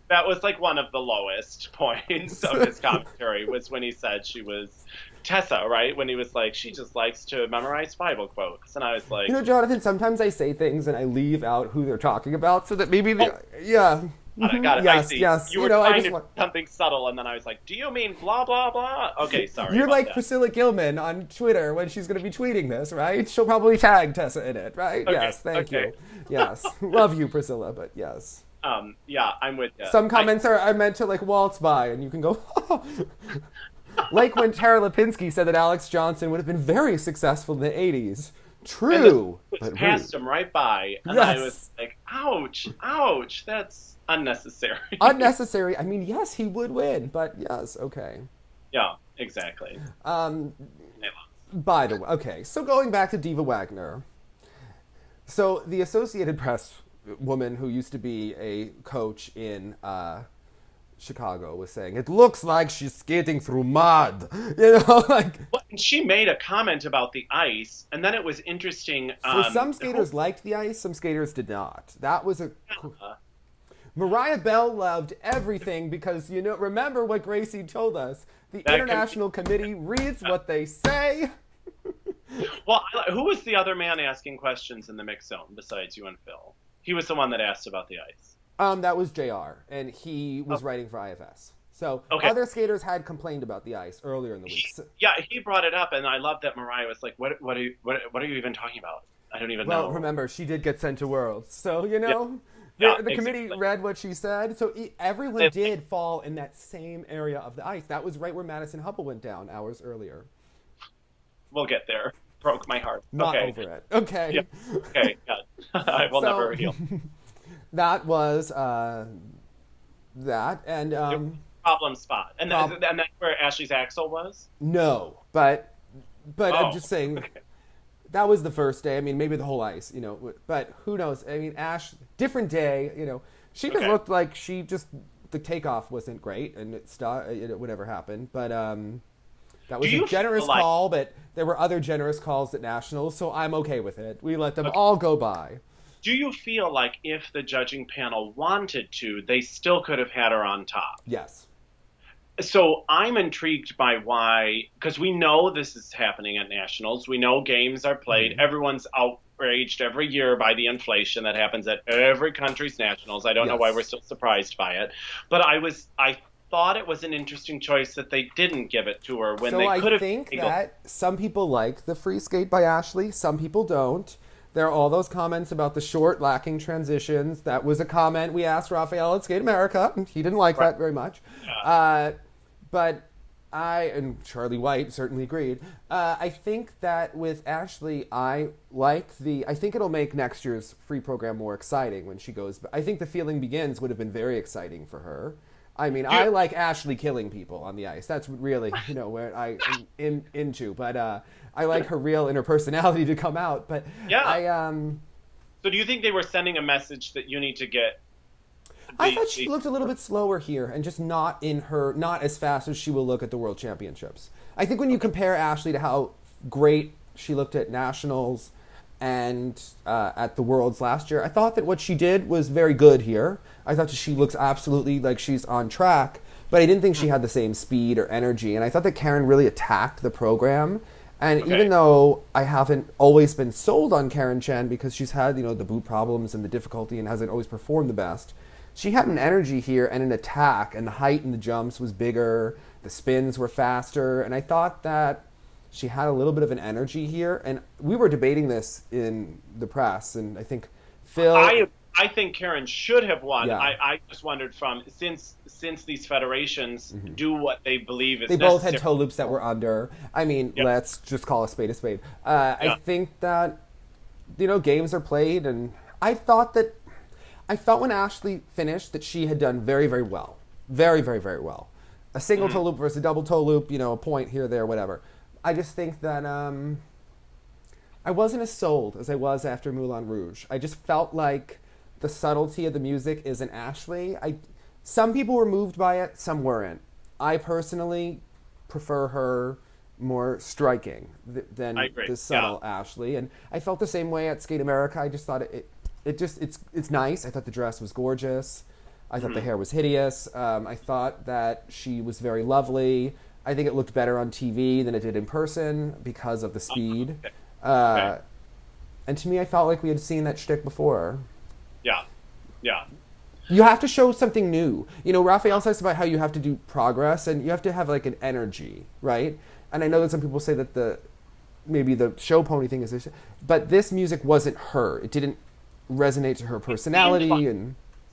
that was like one of the lowest points of his commentary was when he said she was Tessa, right? When he was like, she just likes to memorize Bible quotes. And I was like... Jonathan, sometimes I say things and I leave out who they're talking about so that maybe... Got it. Yes, I see. yes. You were trying to do something subtle, and then I was like, do you mean blah, blah, blah? Okay, sorry. You're like that. Priscilla Gilman on Twitter when she's going to be tweeting this, right? She'll probably tag Tessa in it, right? Okay, yes, thank you. Yes. Love you, Priscilla, but yes. Yeah, I'm with you. Some comments are meant to, like, waltz by, and you can go, oh. Like when Tara Lipinski said that Alex Johnson would have been very successful in the 80s. True. But passed him right by, and I was like, ouch, that's... unnecessary. Unnecessary. I mean, yes, he would win, but yes, okay. Yeah, exactly. By the way, okay, so going back to Diva Wagner, So the Associated Press woman who used to be a coach in Chicago was saying, it looks like she's skating through mud. Like... Well, and she made a comment about the ice, and then it was interesting. So some skaters liked the ice, some skaters did not. That was a... Mariah Bell loved everything because, remember what Gracie told us. The International Committee reads what they say. Well, who was the other man asking questions in the mix zone besides you and Phil? He was the one that asked about the ice. That was JR, and he was writing for IFS. So other skaters had complained about the ice earlier in the week. Yeah, he brought it up, and I love that Mariah was like, "What are you even talking about? I don't even know." Well, remember, she did get sent to Worlds, so the committee read what she said. So everyone did fall in that same area of the ice. That was right where Madison Hubble went down hours earlier. We'll get there. Broke my heart. Not over it. Okay. Yeah. Okay. Yeah. I will never heal. That was that, and problem spot, and that's where Ashley's axle was. No, but I'm just saying. Okay. That was the first day. I mean, maybe the whole ice, but who knows? I mean, Ash, different day, she just looked like the takeoff wasn't great and whatever happened. But that was a generous call, but there were other generous calls at Nationals, so I'm okay with it. We let them all go by. Do you feel like if the judging panel wanted to, they still could have had her on top? Yes. So I'm intrigued by why, because we know this is happening at Nationals. We know games are played. Mm-hmm. Everyone's outraged every year by the inflation that happens at every country's Nationals. I don't know why we're still surprised by it. But I thought it was an interesting choice that they didn't give it to her when they could have. So I think that some people like the free skate by Ashley. Some people don't. There are all those comments about the short, lacking transitions. That was a comment we asked Raphael at Skate America. He didn't like that very much. Yeah. But and Charlie White certainly agreed. I think that with Ashley, I think it'll make next year's free program more exciting when she goes. I think The Feeling Begins would have been very exciting for her. I mean, I like Ashley killing people on the ice. That's really, where I am into. But I like her real inner personality to come out. But yeah. So do you think they were sending a message that you need to get? I thought she looked a little bit slower here and just not as fast as she will look at the World Championships. I think when you compare Ashley to how great she looked at Nationals and at the Worlds last year, I thought that what she did was very good here. I thought that she looks absolutely like she's on track, but I didn't think she had the same speed or energy. And I thought that Karen really attacked the program. And even though I haven't always been sold on Karen Chen because she's had, the boot problems and the difficulty and hasn't always performed the best, she had an energy here and an attack, and the height in the jumps was bigger, the spins were faster, and I thought that she had a little bit of an energy here. And we were debating this in the press, and I think Phil... I think Karen should have won. Yeah. I just wondered since these federations do what they believe is necessary. They both had toe loops that were under. I mean, let's just call a spade a spade. I think that, games are played, and I thought when Ashley finished that she had done very, very well. Very, very, very well. A single toe loop versus a double toe loop, a point here, there, whatever. I just think that I wasn't as sold as I was after Moulin Rouge. I just felt like the subtlety of the music isn't Ashley. Some people were moved by it, some weren't. I personally prefer her more striking than the subtle Ashley. And I felt the same way at Skate America. I just thought it's nice. I thought the dress was gorgeous. I thought the hair was hideous. I thought that she was very lovely. I think it looked better on TV than it did in person because of the speed. And to me, I felt like we had seen that shtick before. Yeah. You have to show something new. Raphael says about how you have to do progress and you have to have like an energy, right? And I know that some people say that maybe the show pony thing is this, but this music wasn't her. It didn't resonate to her personality.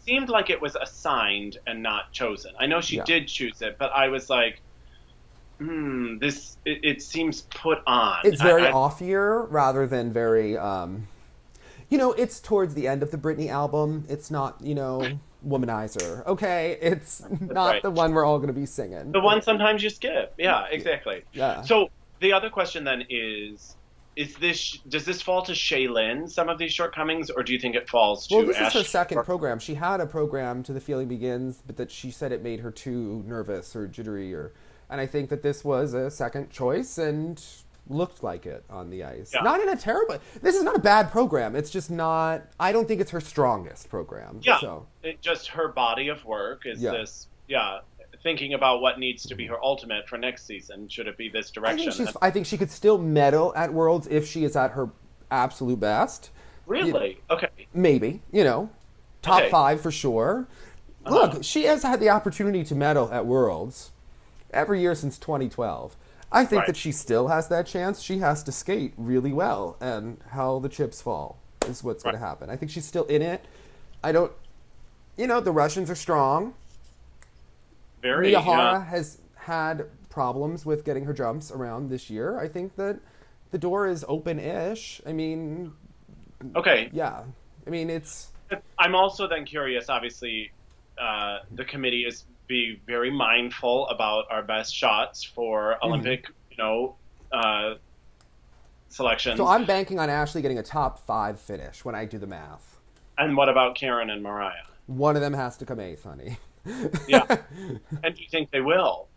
Seemed like it was assigned and not chosen. I know she did choose it, but I was like, it seems put on. It's very off year rather than very, it's towards the end of the Britney album. It's not, Womanizer. Okay, it's not the one we're all going to be singing. The one sometimes you skip. Yeah, exactly. Yeah. So the other question then is, does this fall to Shaylin, some of these shortcomings, or do you think it falls to Well, this Ashley? is her second program. She had a program to The Feeling Begins, but that she said it made her too nervous or jittery, and I think that this was a second choice and looked like it on the ice. Yeah. Not in a terrible. This is not a bad program. It's just not. I don't think it's her strongest program. Yeah, So. it just her body of work is Yeah. this. Yeah, thinking about what needs to be her ultimate for next season. Should it be this direction? I think she could still medal at Worlds if she is at her absolute best. Really? Okay. Maybe, top Okay. 5 for sure. Look, she has had the opportunity to medal at Worlds every year since 2012. I think Right. that she still has that chance. She has to skate really well, and how the chips fall is what's going to happen. I think she's still in it. I don't, the Russians are strong. Very. Miyahara has had problems with getting her jumps around this year. I think that the door is open-ish. I mean, Okay. yeah. I mean, it's... I'm also then curious. Obviously, the committee is be very mindful about our best shots for Olympic, selections. So I'm banking on Ashley getting a top 5 finish when I do the math. And what about Karen and Mariah? One of them has to come 8th, honey. Yeah. And do you think they will?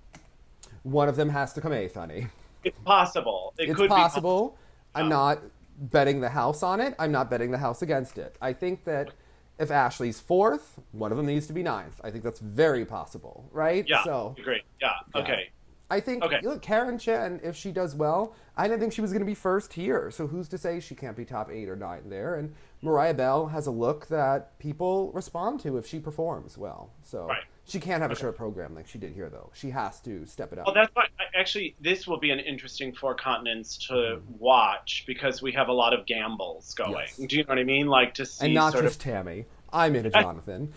One of them has to come 8th, honey. It's possible. It It's could possible. Yeah. I'm not betting the house on it. I'm not betting the house against it. I think that if Ashley's 4th, one of them needs to be 9th. I think that's very possible, right? Yeah. So Agree. Yeah. Okay. I think, Okay. look, Karen Chen, if she does well, I didn't think she was going to be first here. So who's to say she can't be top 8 or 9 there? And Mariah Bell has a look that people respond to if she performs well. So Right. she can't have a short program like she did here, though. She has to step it up. Well, that's why actually this will be an interesting 4 continents to watch because we have a lot of gambles going. Yes. Do you know what I mean? Like to see And not sort just Tammy. I'm into Jonathan.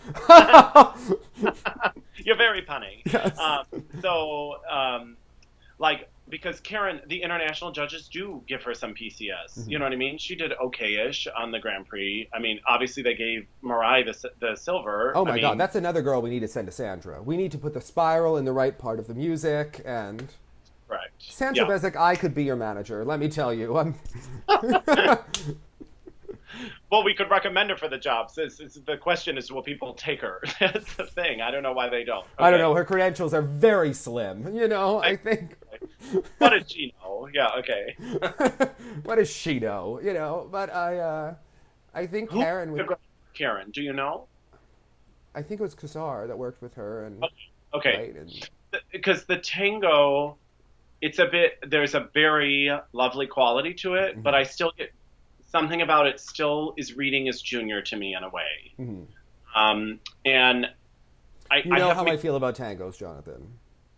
You're very punny. Yes. Because Karen, the international judges do give her some PCS. You know what I mean? She did okay-ish on the Grand Prix. I mean, obviously they gave Mariah the silver. Oh my God, that's another girl we need to send to Sandra. We need to put the spiral in the right part of the music, and correct. Sandra Yeah. Bezic, I could be your manager. Let me tell you, Well, we could recommend her for the job. The question is, will people take her? That's the thing. I don't know why they don't. I don't Okay. know. Her credentials are very slim. I think. What does she know? Yeah, okay. What does she know? But I think Karen would. Karen, do you know? I think it was Kassar that worked with her, and Okay. right, and Because the tango, there's a very lovely quality to it, but I still get something about it still is reading as junior to me in a way. And I have how I feel about tangos, Jonathan.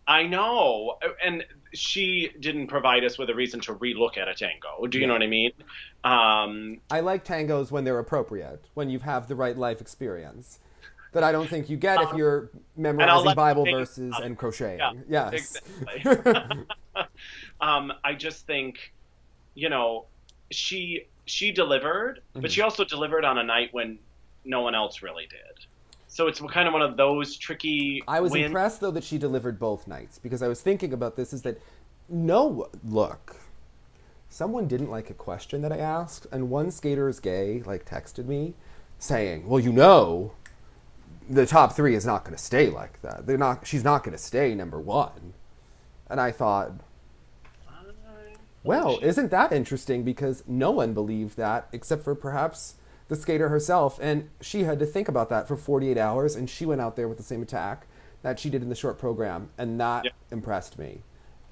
I know, and she didn't provide us with a reason to relook at a tango. Do you know what I mean? I like tangos when they're appropriate, when you have the right life experience. That I don't think you get if you're memorizing Bible verses and crocheting. Yeah, Yes. exactly. I just think, she delivered, but she also delivered on a night when no one else really did. So it's kind of one of those tricky I was wins. impressed, though, that she delivered both nights, because I was thinking about this, is that, look, someone didn't like a question that I asked, and one skater is gay, texted me, saying, well, the top 3 is not going to stay like that. She's not going to stay number 1. And I thought, well, isn't that interesting? Because no one believed that except for perhaps the skater herself. And she had to think about that for 48 hours. And she went out there with the same attack that she did in the short program. And that impressed me.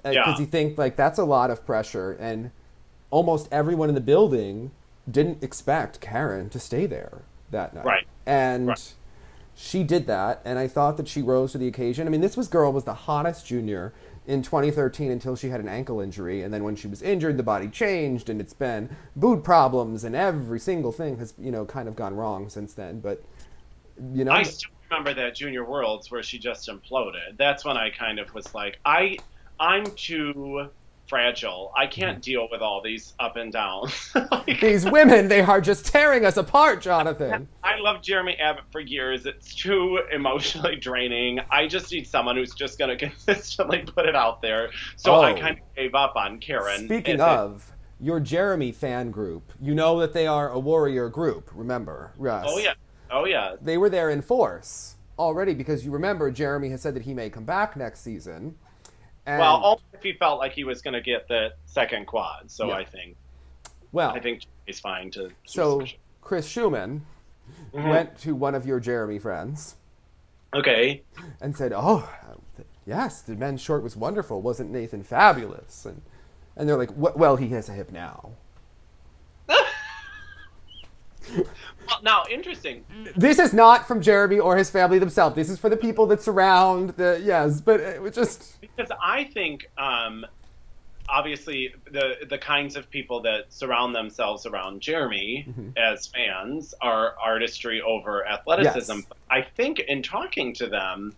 Because you think, that's a lot of pressure. And almost everyone in the building didn't expect Karen to stay there that night. Right. And she did that. And I thought that she rose to the occasion. I mean, this girl was the hottest junior in 2013 until she had an ankle injury, and then when she was injured, the body changed, and it's been boot problems, and every single thing has, kind of gone wrong since then. But, I still remember that Junior Worlds where she just imploded. That's when I kind of was like, I'm too fragile. I can't deal with all these up and downs. These women, they are just tearing us apart, Jonathan. I loved Jeremy Abbott for years. It's too emotionally draining. I just need someone who's just going to consistently put it out there. So I kind of gave up on Karen. Speaking of, your Jeremy fan group, you know that they are a warrior group, remember, Russ? Oh, yeah. They were there in force already because you remember Jeremy has said that he may come back next season. And, well, only if he felt like he was going to get the second quad. So yeah. I think he's fine to. So Chris Schumann went to one of your Jeremy friends. Okay. And said, "Oh, yes, the men's short was wonderful. Wasn't Nathan fabulous?" And they're like, "Well, he has a hip now." Well, now, interesting. This is not from Jeremy or his family themselves. This is for the people that surround but it was just... Because I think, obviously, the kinds of people that surround themselves around Jeremy as fans are artistry over athleticism. Yes. I think in talking to them,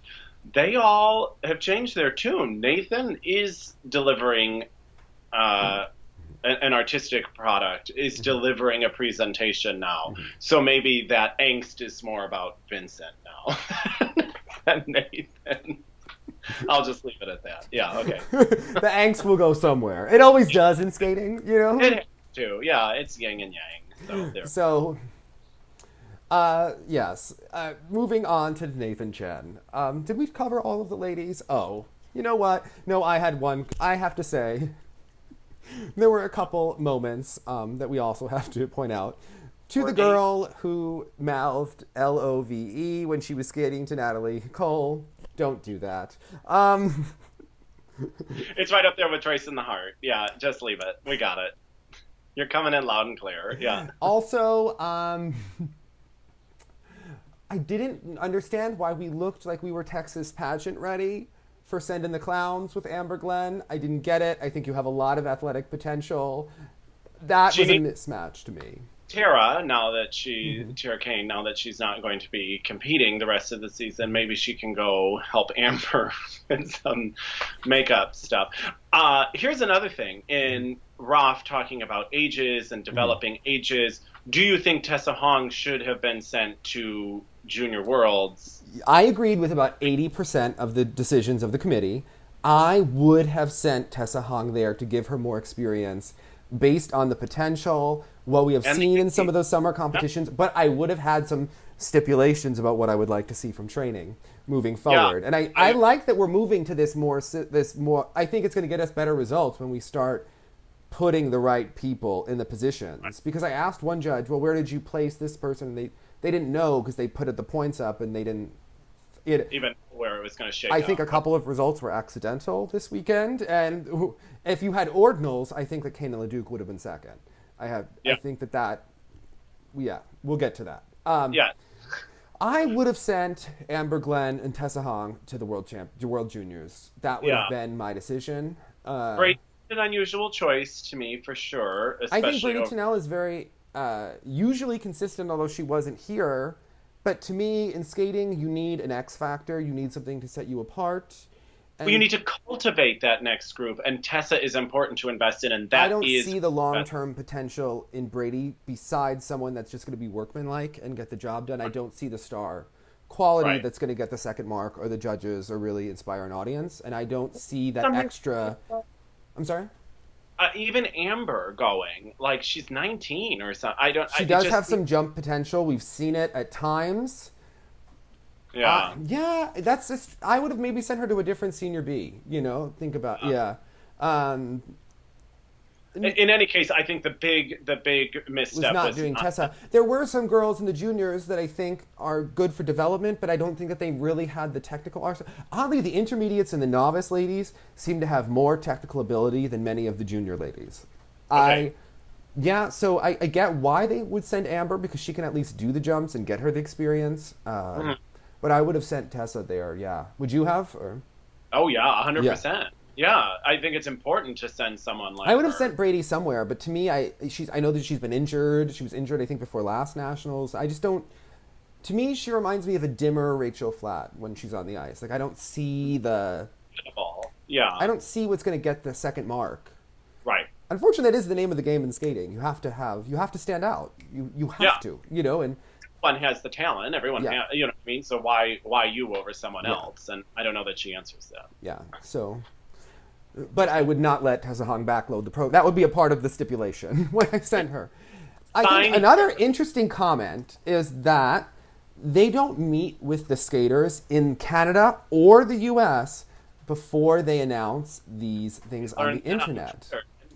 they all have changed their tune. Nathan is delivering... an artistic product, is delivering a presentation now. So maybe that angst is more about Vincent now than Nathan. I'll just leave it at that. Yeah, okay. The angst will go somewhere. It always does in skating, you know? It has to. Yeah, it's yin and yang. Yes. Moving on to Nathan Chen. Did we cover all of the ladies? Oh, you know what? No, I had one. I have to say... There were a couple moments that we also have to point out. To the girl who mouthed LOVE when she was skating to Natalie Cole, don't do that. It's right up there with Trace in the Heart. Yeah, just leave it. We got it. You're coming in loud and clear. Yeah. Also, I didn't understand why we looked like we were Texas pageant ready for Send in the Clowns with Amber Glenn. I didn't get it. I think you have a lot of athletic potential. That was a mismatch to me. Tara Kane, now that she's not going to be competing the rest of the season, maybe she can go help Amber with some makeup stuff. Here's another thing. In Roth talking about ages and developing ages, do you think Tessa Hong should have been sent to Junior Worlds? I agreed with about 80% of the decisions of the committee. I would have sent Tessa Hong there to give her more experience based on the potential, what we have seen in some of those summer competitions, but I would have had some stipulations about what I would like to see from training moving forward. And I like that we're moving to this more, I think it's going to get us better results when we start putting the right people in the positions. Because I asked one judge, well, where did you place this person? And they didn't know because they put the points up and they didn't even where it was going to shake I out. think a couple of results were accidental this weekend, and if you had ordinals, I think that Kayna LeDuc would have been second. I think that we'll get to that. I would have sent Amber Glenn and Tessa Hong to the World Juniors. That would have been my decision. Great, an unusual choice to me for sure. I think Brittany Tennell is very usually consistent, although she wasn't here. But to me, in skating, you need an X factor. You need something to set you apart. Well, you need to cultivate that next group, and Tessa is important to invest in, and that is... I don't see the long-term potential in Brady besides someone that's just going to be workmanlike and get the job done. I don't see the star quality that's going to get the second mark or the judges or really inspire an audience, and I don't see that extra... I'm sorry? Even Amber going, like she's 19 or something. She does have some jump potential. We've seen it at times. Yeah. That's just. I would have maybe sent her to a different senior B. Think about In any case, I think the big misstep was not doing Tessa. There were some girls in the juniors that I think are good for development, but I don't think that they really had the technical arsenal. Oddly, the intermediates and the novice ladies seem to have more technical ability than many of the junior ladies. Okay. So I get why they would send Amber, because she can at least do the jumps and get her the experience. But I would have sent Tessa there, yeah. Would you have? Or? Oh, yeah, 100%. Yeah, I think it's important to send someone like I would have her. sent Brady somewhere, but to me, I know that she's been injured. She was injured, I think, before last Nationals. I just don't... To me, she reminds me of a dimmer Rachel Flatt when she's on the ice. Like, I don't see the... Yeah. I don't see what's going to get the second mark. Right. Unfortunately, that is the name of the game in skating. You have to stand out. You have to, and... Everyone has the talent. Everyone has, you know what I mean? So why you over someone else? And I don't know that she answers that. Yeah, so... But I would not let Tessa Hong backload the program. That would be a part of the stipulation when I sent her. I think another interesting comment is that they don't meet with the skaters in Canada or the US before they announce these things on the internet.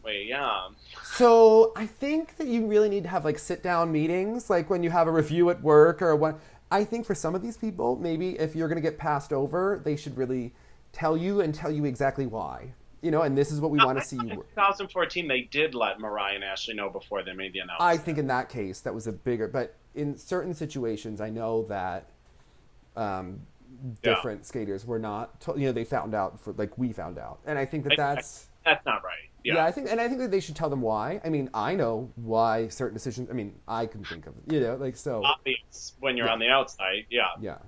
Yeah. So I think that you really need to have like sit down meetings, like when you have a review at work or what. I think for some of these people, maybe if you're going to get passed over, they should really tell you exactly why. You know, and this is what we want to see you in work. 2014, they did let Mariah and Ashley know before they made the announcement. I think in that case, that was a bigger, but in certain situations, I know that different skaters were not, they found out we found out. And I think that's not right. Yeah. I think that they should tell them why. I mean, I know why certain decisions, I can think of it, so. Obvious when you're on the outside, yeah. Yeah.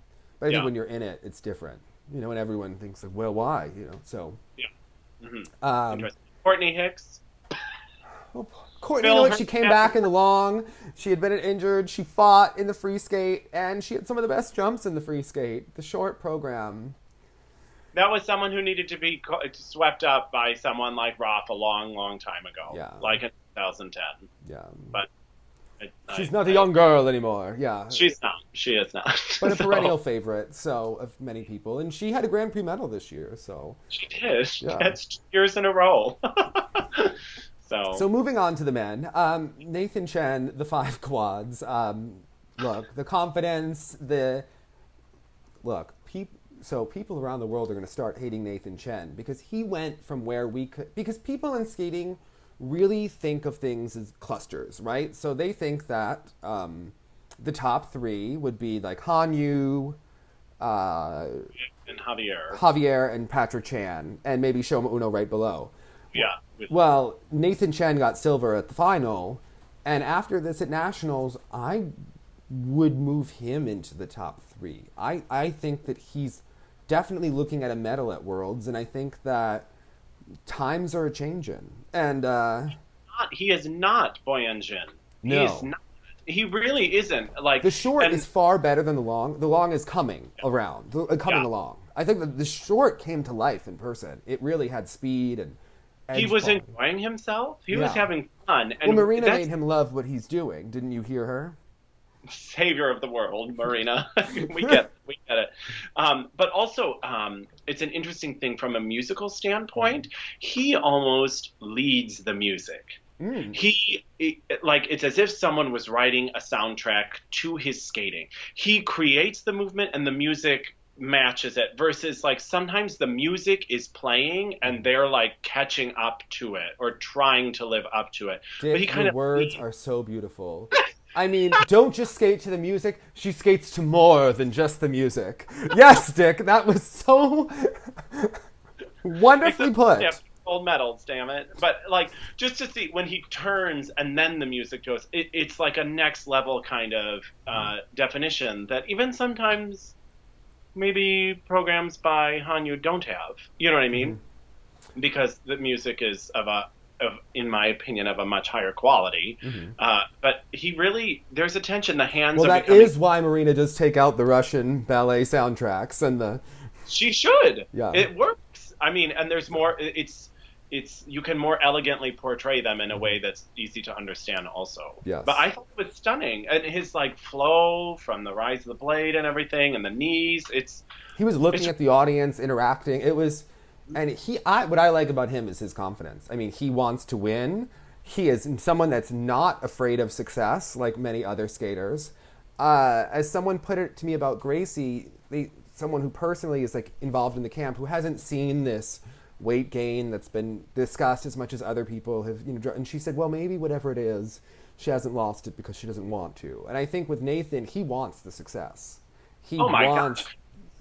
But I think when you're in it, it's different, and everyone thinks like, well, why, so. Yeah. Mm-hmm. Courtney Hicks. Courtney, she came back in the long. She had been injured. She fought in the free skate, and she had some of the best jumps in the free skate, the short program. That was someone who needed to be swept up by someone like Roth a long, long time ago. Yeah. Like in 2010. Yeah. But she's not a young girl anymore. Yeah. She's not. She is not. But a perennial favorite, of many people. And she had a Grand Prix medal this year, so. She did. Yeah. That's 2 years in a row. So moving on to the men. Nathan Chen, the 5 quads. Look, the confidence, people around the world are going to start hating Nathan Chen because he went from where because people in skating really think of things as clusters, right? So they think that the top 3 would be like Hanyu, and Javier and Patrick Chan, and maybe Shoma Uno right below. Yeah. Well, Nathan Chen got silver at the final, and after this at Nationals, I would move him into the top 3. I think that he's definitely looking at a medal at Worlds, and I think that times are changing. And he is not Boyan Jin. No. He is not. He really isn't. Like the short is far better than the long. The long is coming along. I think that the short came to life in person. It really had speed and he was enjoying himself. He was having fun. And Marina made him love what he's doing. Didn't you hear her? Savior of the world, Marina. we get it. But also, it's an interesting thing from a musical standpoint. He almost leads the music. It's as if someone was writing a soundtrack to his skating. He creates the movement and the music matches it, versus like sometimes the music is playing and they're like catching up to it or trying to live up to it. Dick, but the words are so beautiful. I mean, don't just skate to the music. She skates to more than just the music. Yes, Dick, that was so wonderfully put. Yeah, gold medals, damn it. But like, just to see when he turns and then the music goes, it's like a next level kind of definition that even sometimes maybe programs by Hanyu don't have. You know what I mean? Mm-hmm. Because the music is in my opinion, of a much higher quality. Mm-hmm. But he really, there's a tension. The hands. Well, that is why Marina does take out the Russian ballet soundtracks and the. She should. Yeah. It works. I mean, and there's more. It's you can more elegantly portray them in a way that's easy to understand also. Yes. But I thought it was stunning. And his like flow from the rise of the blade and everything and the knees. He was looking at the audience, interacting. It was. And what I like about him is his confidence. I mean, he wants to win. He is someone that's not afraid of success, like many other skaters. As someone put it to me about Gracie, someone who personally is like involved in the camp, who hasn't seen this weight gain that's been discussed as much as other people have. And she said, well, maybe whatever it is, she hasn't lost it because she doesn't want to. And I think with Nathan, he wants the success. God.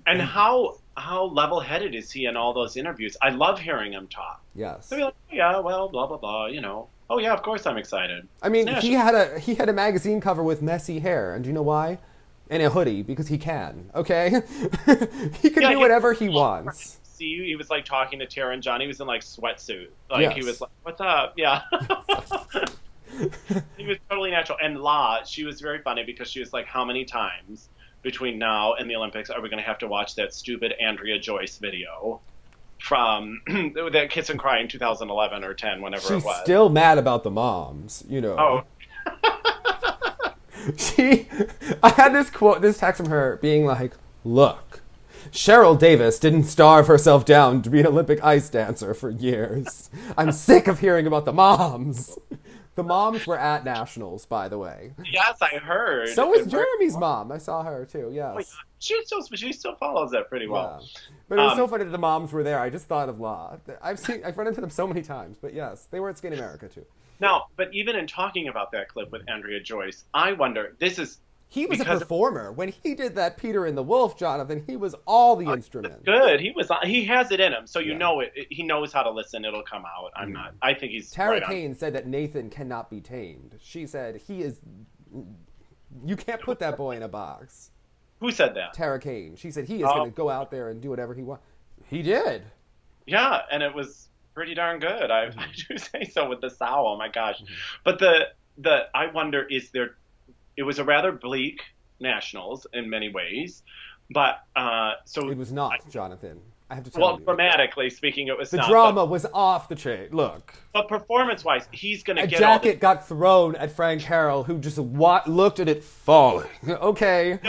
And how level-headed is he in all those interviews? I love hearing him talk. Yes. He'll be like, yeah, well, blah, blah, blah, Oh, yeah, of course I'm excited. I mean, he had a magazine cover with messy hair. And do you know why? And a hoodie, because he can, okay? He can do whatever he wants. See, he was, like, talking to Tara and John. He was in, like, sweatsuit. Like, He was like, what's up? Yeah. He was totally natural. And La, she was very funny because she was like, how many times between now and the Olympics are we going to have to watch that stupid Andrea Joyce video? from that Kiss and Cry in 2011 or 10, whenever it She's was. still mad about the moms, you know. Oh. I had this text from her being like, look, Cheryl Davis didn't starve herself down to be an Olympic ice dancer for years. I'm sick of hearing about the moms. The moms were at nationals, by the way. Yes, I heard. So was Jeremy's mom. I saw her too. Yes. Oh, she still follows that pretty well. Yeah. But it was so funny that the moms were there. I just thought of I've run into them so many times. But yes, they were at Skate America too. Now, but even in talking about that clip with Andrea Joyce, I wonder, he was a performer. When he did that Peter and the Wolf, Jonathan, he was all the instruments. Good. He has it in him. So you know it. He knows how to listen. It'll come out. I think he's Tara right Kane said that Nathan cannot be tamed. She said you can't put that boy in a box. Who said that? Tara Kane. She said he is going to go out there and do whatever he wants. He did. Yeah, and it was pretty darn good. I do say so with the sow. Oh my gosh. But I wonder, it was a rather bleak nationals in many ways, but so it was not, Jonathan. I have to tell you. Well, dramatically speaking, it was the not. The drama was off the chain. Look. But performance-wise, he's going to get a jacket got thrown at Frank Harrell, who just looked at it falling. Okay.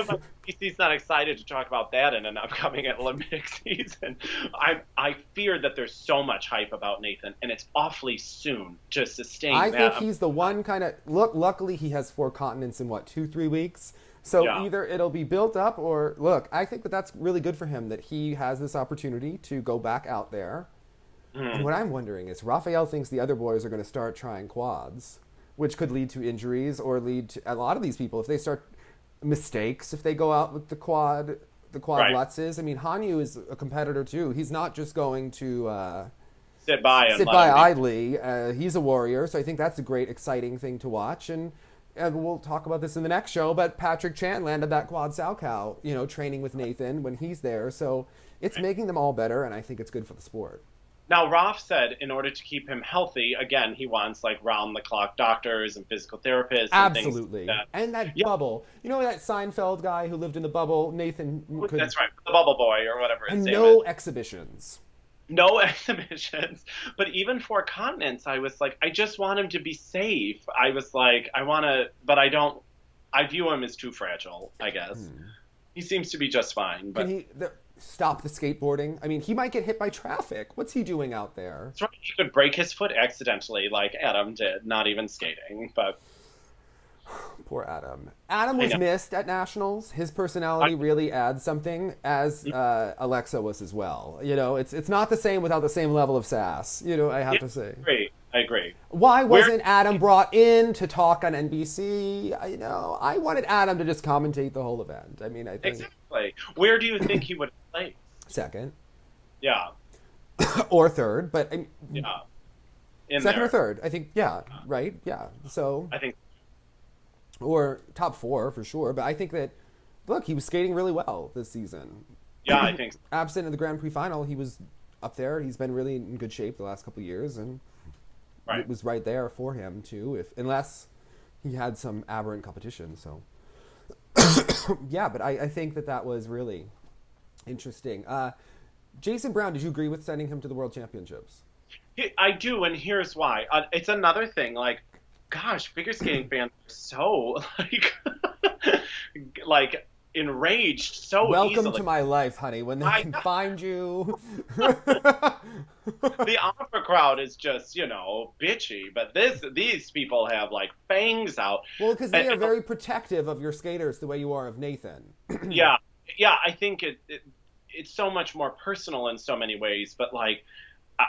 He's not excited to talk about that in an upcoming Olympic season. I fear that there's so much hype about Nathan, and it's awfully soon to sustain that. I think he's the one kind of... Look, luckily he has 4 continents in, 2-3 weeks? So either it'll be built up or... Look, I think that's really good for him, that he has this opportunity to go back out there. And what I'm wondering is, Raphael thinks the other boys are going to start trying quads, which could lead to injuries or lead to... A lot of these people, if they start... mistakes if they go out with the quad right. Lutzes. I mean, Hanyu is a competitor too. He's not just going to sit by idly. He's a warrior, so I think that's a great, exciting thing to watch. And we'll talk about this in the next show, but Patrick Chan landed that quad Salchow, training with Nathan when he's there. So it's making them all better, and I think it's good for the sport. Now, Rolf said in order to keep him healthy, again, he wants round-the-clock doctors and physical therapists. Absolutely. And things like that. And that bubble. You know that Seinfeld guy who lived in the bubble? Nathan could... That's right. The bubble boy or whatever his name is. No exhibitions. No exhibitions. But even for continents, I was like, I just want him to be safe. I was like, but I view him as too fragile, I guess. He seems to be just fine. But... Can he... stop the skateboarding? I mean, he might get hit by traffic. What's he doing out there? That's right. He could break his foot accidentally like Adam did, not even skating, but... Poor Adam. Adam was missed at Nationals. His personality really adds something, as Alexa was as well. It's not the same without the same level of sass, I have to say. I agree. Why wasn't Adam brought in to talk on NBC? I wanted Adam to just commentate the whole event. I mean, I think... Exactly. Where do you think he would play? Second. Yeah. Or third, but... yeah. Second or third, I think, right? Yeah, so... I think... Or top 4, for sure, but I think that, look, he was skating really well this season. Yeah, I think so. Absent in the Grand Prix final, he was up there. He's been really in good shape the last couple of years, and it was right there for him, too, unless he had some aberrant competition, so... Yeah, but I think that was really interesting. Jason Brown, did you agree with sending him to the World Championships? I do, and here's why. It's another thing, gosh, figure skating fans are so, enraged so Welcome easily. to my life, honey, when they can find you. The opera crowd is just, bitchy, but these people have, fangs out. Well, because they are very protective of your skaters the way you are of Nathan. Yeah, I think it's so much more personal in so many ways, but,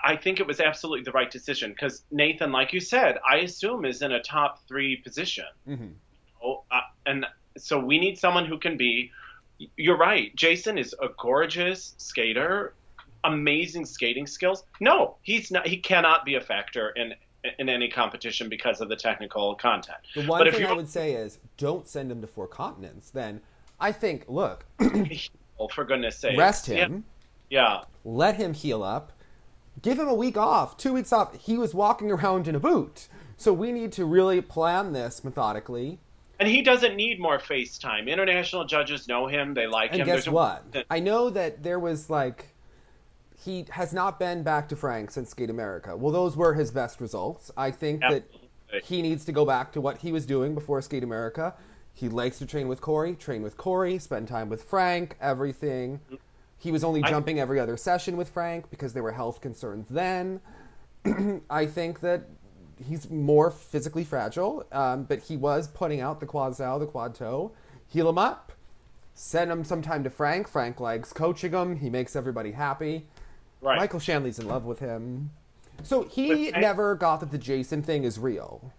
I think it was absolutely the right decision, because Nathan, like you said, I assume is in a top 3 position. And so we need someone who can be... You're right. Jason is a gorgeous skater, amazing skating skills. No, he's not. He cannot be a factor in any competition because of the technical content. The one thing I would say is, don't send him to 4 continents. Then I think, look, for goodness sake, rest him. Yeah. Let him heal up. Give him a week off, 2 weeks off. He was walking around in a boot. So we need to really plan this methodically. And he doesn't need more FaceTime. International judges know him. They like him. And guess what? I know that there was he has not been back to Frank since Skate America. Well, those were his best results. I think that he needs to go back to what he was doing before Skate America. He likes to train with Corey, spend time with Frank, everything. He was only jumping every other session with Frank because there were health concerns then. I think that he's more physically fragile, but he was putting out the quad style, the quad toe. Heal him up, send him sometime to Frank. Frank likes coaching him. He makes everybody happy. Right. Michael Shanley's in love with him. So he never got that the Jason thing is real.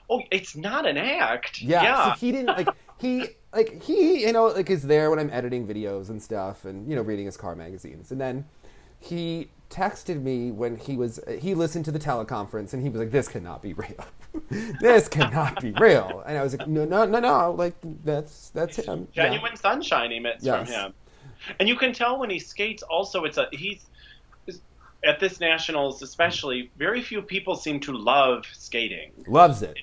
Oh, it's not an act. Yeah. So he didn't he is there when I'm editing videos and stuff and, reading his car magazines. And then he texted me when he listened to the teleconference and he was like, this cannot be real. This cannot be real. And I was like, no, like that's him. Genuine sunshine emits from him. And you can tell when he skates also he's at this nationals especially, very few people seem to love skating. Loves it.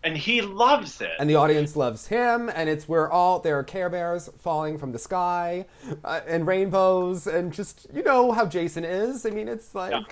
And he loves it. And the audience loves him, and there are Care Bears falling from the sky, and rainbows, and just, how Jason is. I mean, it's like... Yeah.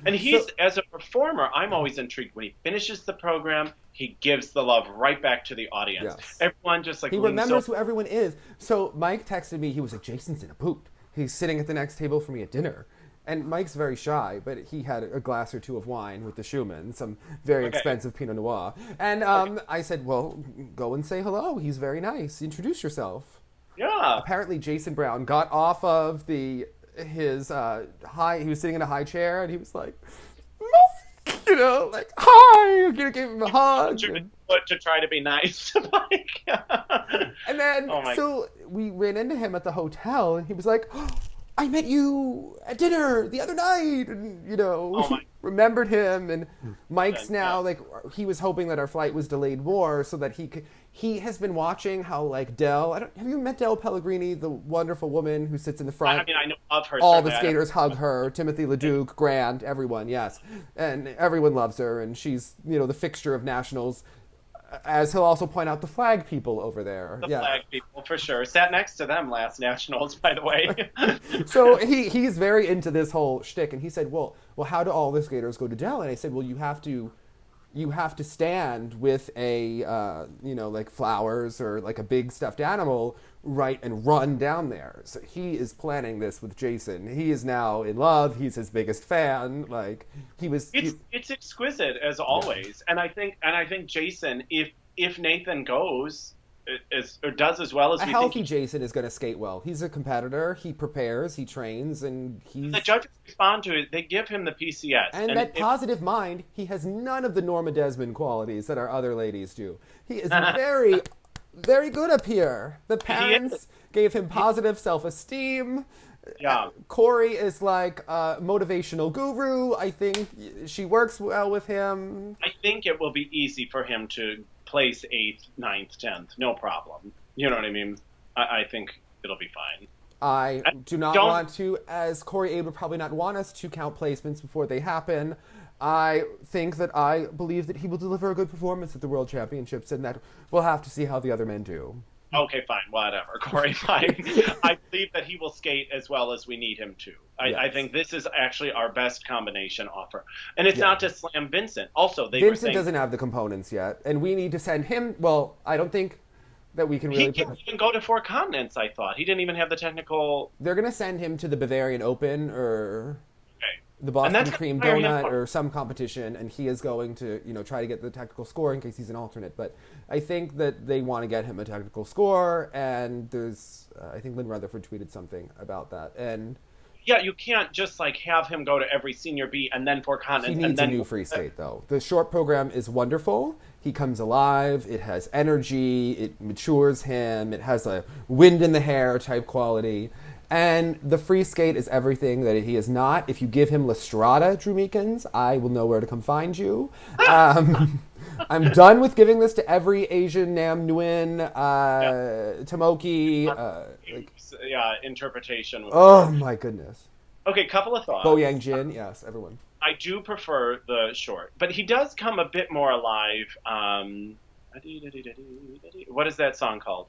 And as a performer, I'm always intrigued. When he finishes the program, he gives the love right back to the audience. Yes. Everyone just he remembers who everyone is. So Mike texted me, he was like, Jason's in a boot. He's sitting at the next table for me at dinner. And Mike's very shy, but he had a glass or two of wine with the Schumann, some very expensive Pinot Noir. And I said, well, go and say hello. He's very nice. Introduce yourself. Yeah. Apparently, Jason Brown got off of his high. He was sitting in a high chair, and he was like, hi. I'm gonna give him a hug. To try to be nice to Mike. And then, so we ran into him at the hotel, and he was like, I met you at dinner the other night, and, remembered him, and Mike's now, he was hoping that our flight was delayed more so that he has been watching how, have you met Del Pellegrini, the wonderful woman who sits in the front? I mean, I know of her. All the skaters hug her, Timothy LeDuc, Grant, everyone, yes. And everyone loves her, and she's, the fixture of nationals. As he'll also point out, the flag people over there. The flag people, for sure. Sat next to them last nationals, by the way. So he's very into this whole shtick, and he said, well, how do all the skaters go to Dell? And I said, well, you have to stand with a, flowers or like a big stuffed animal, right, and run down there. So he is planning this with Jason. He is now in love. He's his biggest fan. It's exquisite as always. Yeah. And I think Jason, if Nathan goes or does as well as a healthy Jason is going to skate well. He's a competitor. He prepares. He trains, and the judges respond to it. They give him the PCS and that positive mind. He has none of the Norma Desmond qualities that our other ladies do. He is very, very good up here. The parents gave him positive self-esteem. Yeah. Corey is like a motivational guru. I think she works well with him. I think it will be easy for him to place 8th, 9th, 10th. No problem. You know what I mean? I think it'll be fine. I do not want to, as Corey Abe would probably not want us to count placements before they happen. I believe that he will deliver a good performance at the World Championships, and that we'll have to see how the other men do. Okay, fine, whatever, Corey, fine. I believe that he will skate as well as we need him to. I think this is actually our best combination offer. And it's not to slam Vincent. Also, Vincent doesn't have the components yet, and we need to send him. Well, I don't think that we can really... He can't even go to 4 continents, I thought. He didn't even have the technical... They're going to send him to the Bavarian Open or... the Boston Cream Donut or some competition, and he is going to, try to get the technical score in case he's an alternate. But I think that they want to get him a technical score, and there's, I think Lynn Rutherford tweeted something about that. And yeah, you can't just have him go to every senior B and then 4 continents. He needs a new free skate, though. The short program is wonderful. He comes alive. It has energy. It matures him. It has a wind in the hair type quality. And the free skate is everything that he is not. If you give him La Strada, Drew Meekins, I will know where to come find you. I'm done with giving this to every Asian Nam Nguyen, Tomoki. Interpretation. Oh, my goodness. Okay, couple of thoughts. Bo Yang Jin, yes, everyone. I do prefer the short, but he does come a bit more alive. What is that song called?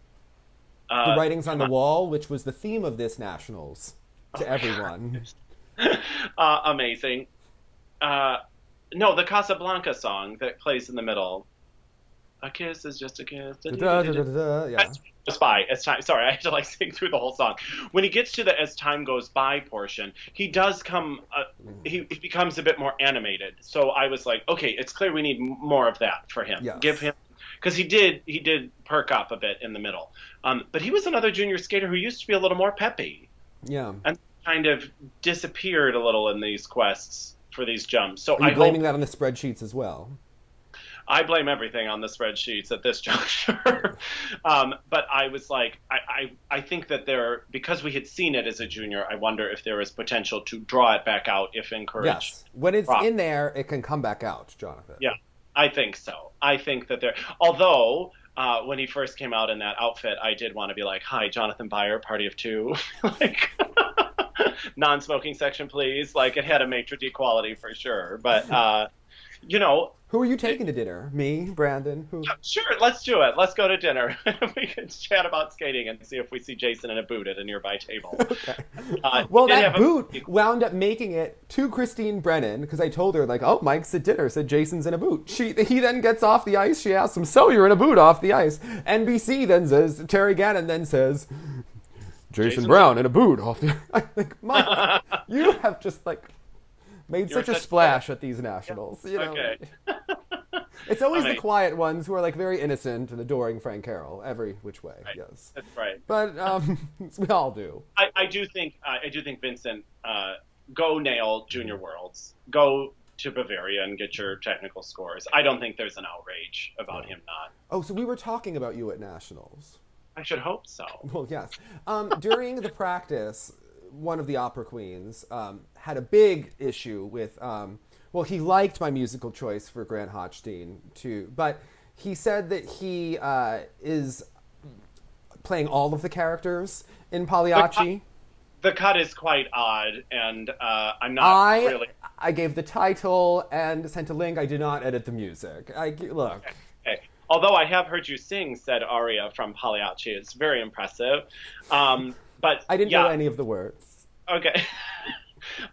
The Writings on the Wall, which was the theme of this Nationals. to everyone. Amazing. No, the Casablanca song that plays in the middle. A kiss is just a kiss. Yeah. As time goes by, sorry, I have to sing through the whole song. When he gets to the "as time goes by" portion, he does come. He becomes a bit more animated. So I was like, okay, it's clear we need more of that for him. Yes. Give him, because he did perk up a bit in the middle. But he was another junior skater who used to be a little more peppy. Yeah. And kind of disappeared a little in these quests for these jumps. So Are you blaming that on the spreadsheets as well? I blame everything on the spreadsheets at this juncture. But I was like, I think that because we had seen it as a junior, I wonder if there is potential to draw it back out if encouraged. Yes. When it's in there, it can come back out, Jonathan. Yeah, I think so. I think that although when he first came out in that outfit, I did want to be like, hi, Jonathan Byer, party of two. Non-smoking section, please. It had a maitre d' quality for sure. But, Who are you taking to dinner? Me, Brandon? Who? Sure, let's do it. Let's go to dinner. We can chat about skating and see if we see Jason in a boot at a nearby table. Okay. Well, that boot wound up making it to Christine Brennan, because I told her, oh, Mike's at dinner, said Jason's in a boot. He then gets off the ice. She asks him, so you're in a boot off the ice. NBC then says, Terry Gannon then says, Jason Brown in a boot off the ice. I think, Mike, you have just, made such a splash at these nationals. Yeah. Okay. It's always the quiet ones who are very innocent and adoring Frank Carroll every which way. Right. Yes, that's right. But we all do. I do think Vincent, go nail Junior Worlds. Go to Bavaria and get your technical scores. I don't think there's an outrage about him not. Oh, so we were talking about you at nationals. I should hope so. Well, yes. During the practice, one of the opera queens had a big issue with, he liked my musical choice for Grant Hochstein too, but he said that he is playing all of the characters in Pagliacci. The cut is quite odd, and I'm not really... I gave the title and sent a link. I did not edit the music. Look. Okay. Although I have heard you sing said aria from Pagliacci. It's very impressive. But I didn't know any of the words. Okay.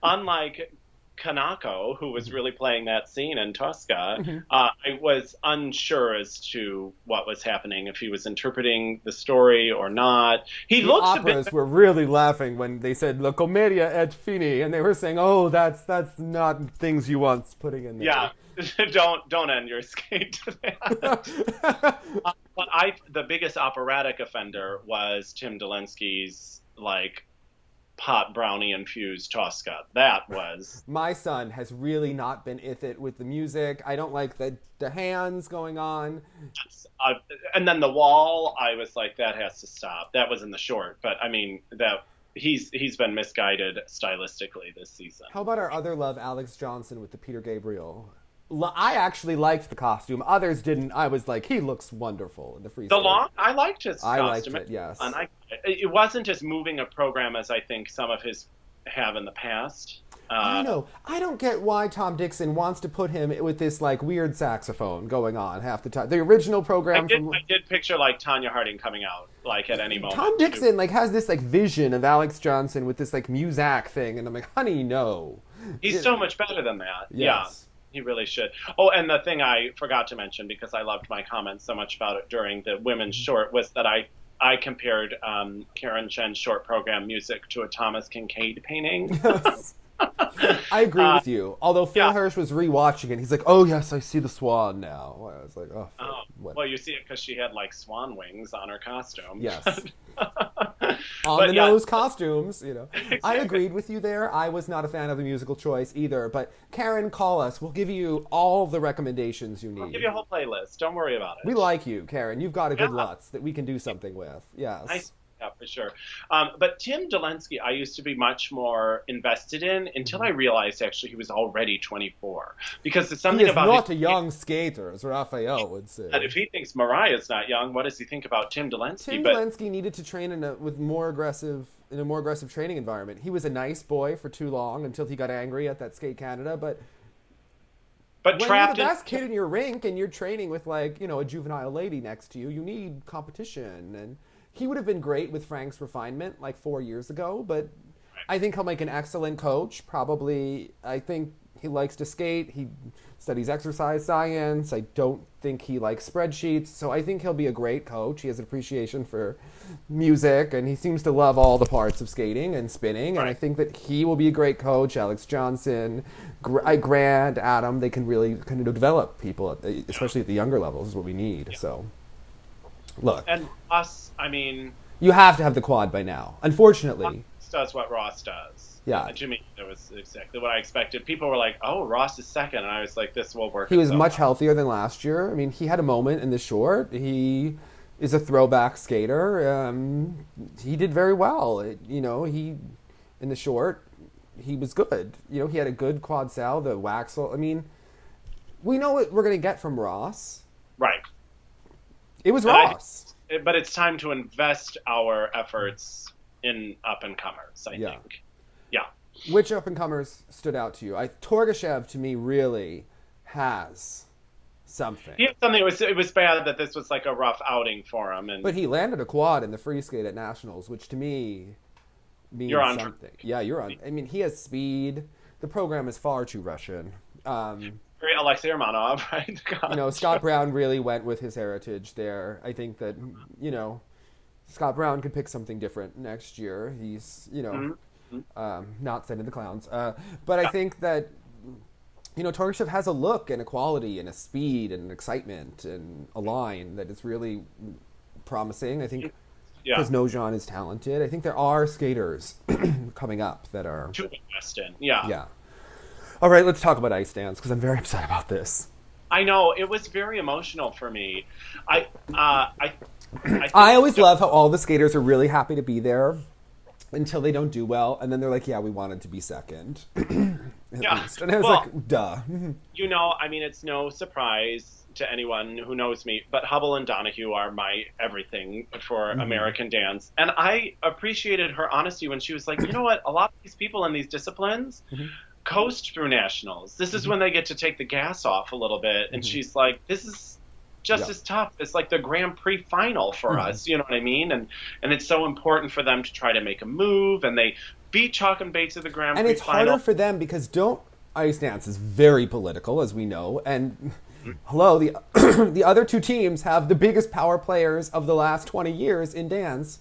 Unlike Kanako, who was really playing that scene in Tosca, I was unsure as to what was happening, if he was interpreting the story or not. The operas were really laughing when they said "La commedia è fini," and they were saying, "Oh, that's not things you want putting in there." Yeah, don't end your skate to that. But the biggest operatic offender was Tim Dolinsky's pot brownie infused Tosca. That was... My son has really not been it with the music. I don't like the hands going on. And then the wall, I was like, that has to stop. That was in the short, but I mean, he's been misguided stylistically this season. How about our other love, Alex Johnson, with the Peter Gabriel? I actually liked the costume. Others didn't. I was like, he looks wonderful in the freestyle. I liked his costume. I liked it, yes. And it wasn't as moving a program as I think some of his have in the past. I know. I don't get why Tom Dixon wants to put him with this weird saxophone going on half the time. The original program. I did picture Tanya Harding coming out at any moment. Tom Dixon has this vision of Alex Johnson with this Muzak thing, and I'm like, honey, no. He's so much better than that. Yes. Yeah. He really should. Oh, and the thing I forgot to mention, because I loved my comments so much about it during the women's short, was that I compared Karen Chen's short program music to a Thomas Kincaid painting. Yes. I agree with you. Although Phil Hirsch was rewatching it, he's like, "Oh yes, I see the swan now." I was like, "Oh." Well, you see it because she had swan wings on her costume. Yes. On the nose costumes, Exactly. I agreed with you there. I was not a fan of the musical choice either. But Karen, call us. We'll give you all the recommendations you need. I'll give you a whole playlist. Don't worry about it. We like you, Karen. You've got a good Lutz that we can do something with. Yes. Yeah, for sure. But Tim Dolinsky, I used to be much more invested in until I realized actually he was already 24. Because there's something about not a young skater, as Raphael would say. And if he thinks Mariah's not young, what does he think about Tim Dolinsky? Dolinsky needed to train in a more aggressive training environment. He was a nice boy for too long until he got angry at that Skate Canada, but when you're the best kid in your rink and you're training with a juvenile lady next to you, you need competition. And he would have been great with Frank's refinement 4 years ago, but I think he'll make an excellent coach. Probably, I think he likes to skate. He studies exercise science. I don't think he likes spreadsheets. So I think he'll be a great coach. He has an appreciation for music, and he seems to love all the parts of skating and spinning. And I think that he will be a great coach. Alex Johnson, Grant, Adam, they can really kind of develop people, especially at the younger levels, is what we need. Yeah. So, look. And us, I mean... You have to have the quad by now, unfortunately. Ross does what Ross does. Yeah. To me, that was exactly what I expected. People were like, oh, Ross is second. And I was like, this will work. He was much healthier than last year. I mean, he had a moment in the short. He is a throwback skater. He did very well. In the short, he was good. He had a good quad sal, the Waxel. I mean, we know what we're going to get from Ross. Right. It was Ross. But it's time to invest our efforts in up-and-comers, I think. Yeah. Which up-and-comers stood out to you? Torgashev, to me, really has something. He had something. It was bad that this was like a rough outing for him. But he landed a quad in the free skate at Nationals, which to me means something. Yeah, you're on. I mean, he has speed. The program is far too Russian. Very Alexei Romanov, right? God. Scott Brown really went with his heritage there. I think that, Scott Brown could pick something different next year. He's, not sending the clowns. But I think that, Torgashev has a look and a quality and a speed and an excitement and a line that is really promising. I think because Nojan is talented. I think there are skaters coming up that are... To invest in, yeah. Yeah. All right, let's talk about ice dance because I'm very upset about this. I know, it was very emotional for me. I always love how all the skaters are really happy to be there until they don't do well, and then they're like, yeah, we wanted to be second. At least. And I was like, duh. It's no surprise to anyone who knows me, but Hubble and Donahue are my everything for American dance. And I appreciated her honesty when she was like, you know what, a lot of these people in these disciplines coast through nationals. This is when they get to take the gas off a little bit. And she's like, this is just as tough. It's like the Grand Prix final for us. You know what I mean? And it's so important for them to try to make a move. And they beat Chalk and Bates at the Grand Prix final. And it's harder for them because ice dance is very political, as we know. And hello, the other two teams have the biggest power players of the last 20 years in dance.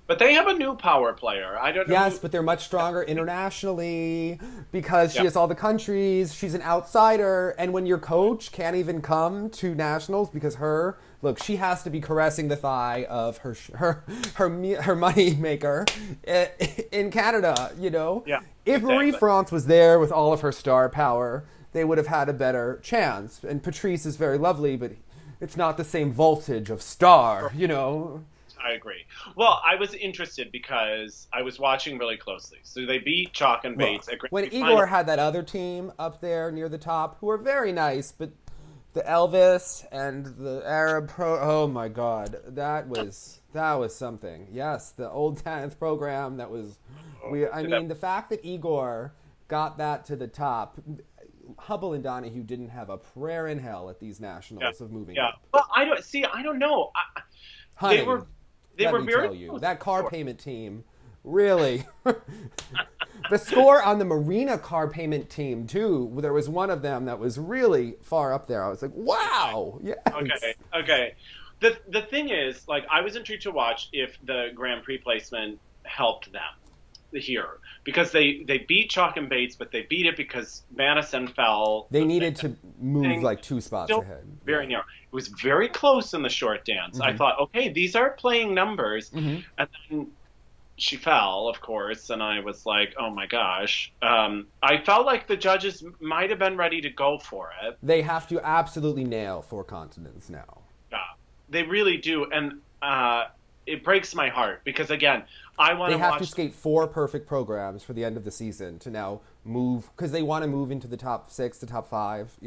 But they have a new power player. I don't know. Yes, but they're much stronger internationally because she has all the countries. She's an outsider. And when your coach can't even come to nationals because she has to be caressing the thigh of her money maker in Canada, Yeah, if Marie France was there with all of her star power, they would have had a better chance. And Patrice is very lovely, but it's not the same voltage of star, I agree. Well, I was interested because I was watching really closely. So they beat Chalk and Bates at Grand when Prix Igor final. had that other team up there near the top, who were very nice, but the Elvis and the Arab oh my God, that was something. Yes, the old 10th program that was. The fact that Igor got that to the top. Hubble and Donahue didn't have a prayer in hell at these nationals of moving up. Well, I don't know. Honey, they were very tell you, that car payment team, really. The score on the Marina car payment team, too, there was one of them that was really far up there. I was like, wow. Yes. Okay. The thing is, I was intrigued to watch if the Grand Prix placement helped them here. Because they beat Chalk and Bates, but they beat it because Madison fell. They needed to move 2 spots ahead. Very narrow. It was very close in the short dance. I thought, okay, these are playing numbers. And then she fell, of course, and I was like, oh my gosh. I felt like the judges might have been ready to go for it. They have to absolutely nail 4 continents now. Yeah, they really do. And it breaks my heart because, again, I want to watch... They have to skate 4 perfect programs for the end of the season to now move, because they want to move into the top 6, the top 5,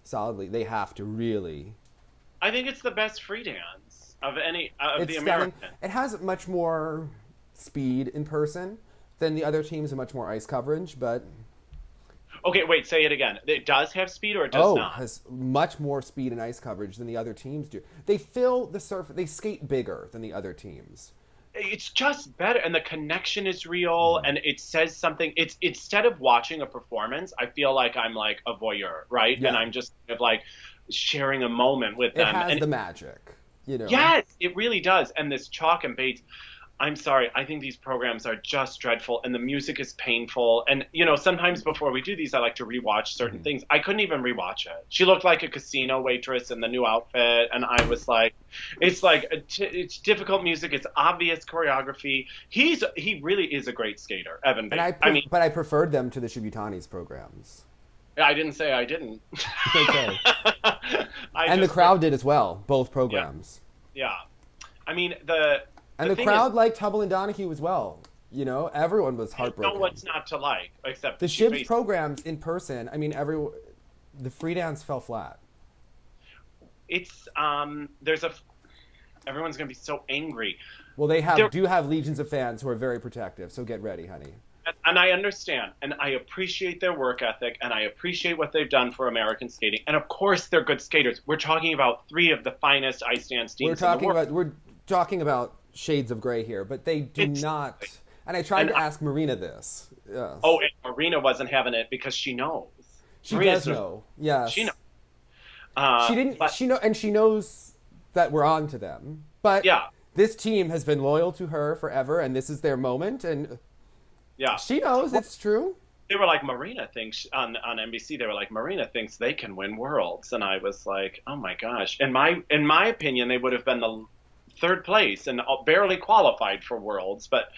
solidly. They have to really... I think it's the best free dance of any of the American. It has much more speed in person than the other teams and much more ice coverage, but... Okay, wait, say it again. It does have speed or it does not? It has much more speed and ice coverage than the other teams do. They fill the surface. They skate bigger than the other teams. it's just better, and the connection is real, and it says something. It's instead of watching a performance, I feel like I'm like a voyeur, right? Yeah. And I'm just kind of like sharing a moment with It them. has And the magic, you know. yes, it really does. And this Chalk and Bates, I'm sorry, I think these programs are just dreadful, and the music is painful. And sometimes before we do these, I like to rewatch certain things. I couldn't even rewatch it. She looked like a casino waitress in the new outfit, and I was like, it's like it's difficult music. It's obvious choreography. He really is a great skater, Evan Bates. But I preferred them to the Shibutani's programs. I didn't say I didn't. Okay. And the crowd did as well, both programs. Yeah. I mean, the crowd liked Hubble and Donahue as well. Everyone was heartbroken. I don't know what's not to like, except the Shib's programs in person. I mean, the free dance fell flat. It's everyone's gonna be so angry. Well, they do have legions of fans who are very protective. So get ready, honey. And I understand, and I appreciate their work ethic, and I appreciate what they've done for American skating. And of course, they're good skaters. We're talking about 3 of the finest ice dance teams in the world. We're talking about shades of gray here, but they do not. And I tried to ask Marina this. Yes. Oh, and Marina wasn't having it because she knows. She does know. Yes. She knows. She didn't. She knows that we're on to them. But this team has been loyal to her forever, and this is their moment. And she knows it's true. They were like, Marina thinks on NBC. They were like, Marina thinks they can win worlds, and I was like, oh my gosh. In my opinion, they would have been the 3rd place and barely qualified for worlds, but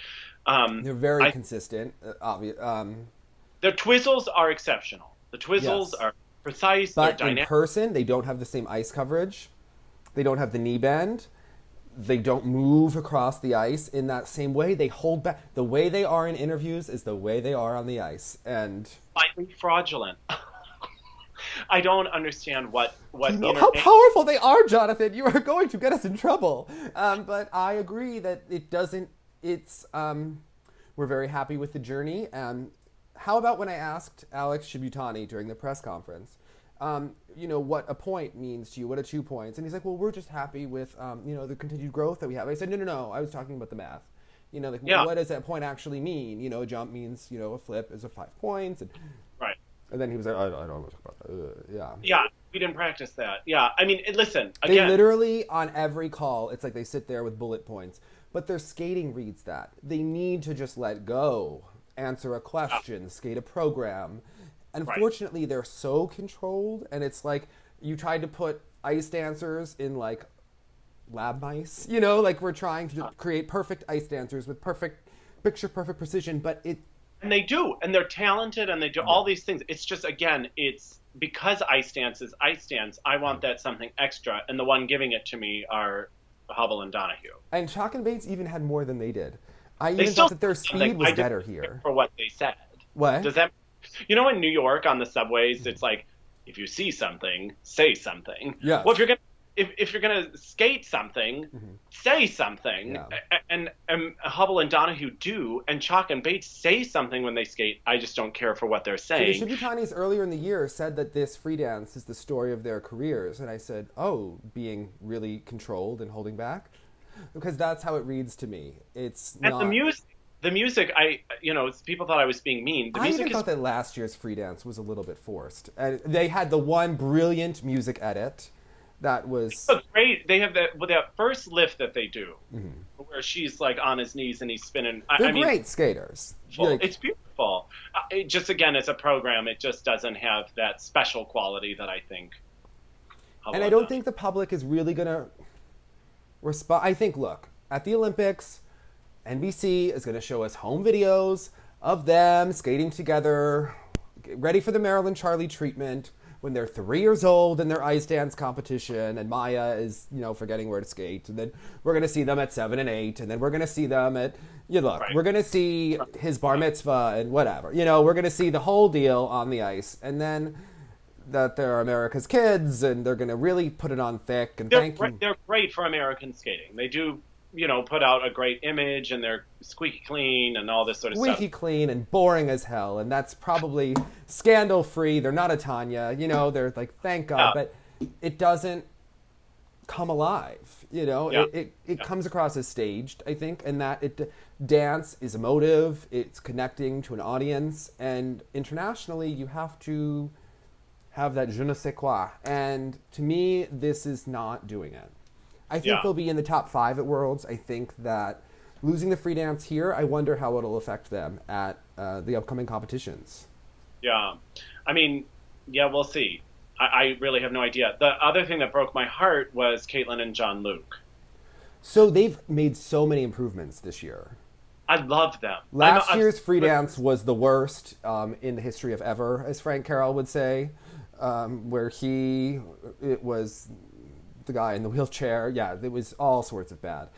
they're very consistent. Their twizzles are exceptional. The twizzles are precise. But they're dynamic. In person, they don't have the same ice coverage. They don't have the knee bend. They don't move across the ice in that same way. They hold back. The way they are in interviews is the way they are on the ice, and slightly fraudulent. I don't understand what how powerful they are, Jonathan. You are going to get us in trouble. But I agree that it doesn't. It's we're very happy with the journey. How about when I asked Alex Shibutani during the press conference, what a point means to you? What are 2 points? And he's like, well, we're just happy with the continued growth that we have. I said, no. I was talking about the math. What does that point actually mean? A jump means a flip is 5 points. And, right. And then he was like, I don't know about that. Yeah. Yeah, we didn't practice that. Yeah, I mean, listen, again. They literally, on every call, it's like they sit there with bullet points. But their skating reads that. They need to just let go, answer a question, skate a program. Unfortunately, they're so controlled, and it's like you tried to put ice dancers in, like, lab mice. Like we're trying to create perfect ice dancers with picture-perfect precision, but it... And they do, and they're talented, and they do all these things. It's just, again, it's because ice dance is ice dance, I want that something extra, and the one giving it to me are Hubble and Donahue. And Chalk and Bates even had more than they did. I even thought that their speed was better here. For what they said. What? Does that... in New York on the subways, it's like, if you see something, say something. Yeah. Well, if you're gonna skate something, say something. Yeah. And Hubble and Donahue do, and Chalk and Bates say something when they skate. I just don't care for what they're saying. So the Shibutanis earlier in the year said that this free dance is the story of their careers, and I said, being really controlled and holding back, because that's how it reads to me. It's and not... The music, people thought I was being mean. I even thought that last year's free dance was a little bit forced. And they had the one brilliant music edit that was great. They have that first lift that they do, where she's like on his knees and he's spinning. They're great skaters. It's beautiful. It just, again, as a program, it just doesn't have that special quality that I think. And I don't think the public is really gonna respond. I think, look, at the Olympics, NBC is going to show us home videos of them skating together, ready for the Marilyn Charlie treatment when they're 3 years old in their ice dance competition, and Maya is, forgetting where to skate. And then we're going to see them at 7 and 8, and then we're going to see them at, we're going to see his bar mitzvah and whatever. We're going to see the whole deal on the ice. And then that they're America's kids, and they're going to really put it on thick. And they're great for American skating. They do, put out a great image, and they're squeaky clean and all this sort of stuff. Squeaky clean and boring as hell, and that's probably scandal-free. They're not a Tanya, they're like, thank God, but it doesn't... come alive. You know, Yeah. it comes across as staged, I think, and that dance is emotive, it's connecting to an audience, and internationally you have to have that je ne sais quoi. And to me, this is not doing it. I think they'll be in the top 5 at Worlds. I think that losing the free dance here, I wonder how it'll affect them at the upcoming competitions. Yeah. I mean, yeah, we'll see. I really have no idea. The other thing that broke my heart was Caitlin and Jean-Luc. So they've made so many improvements this year. I love them. Last year's free dance was the worst in the history of ever, as Frank Carroll would say, where it was the guy in the wheelchair. Yeah, it was all sorts of bad.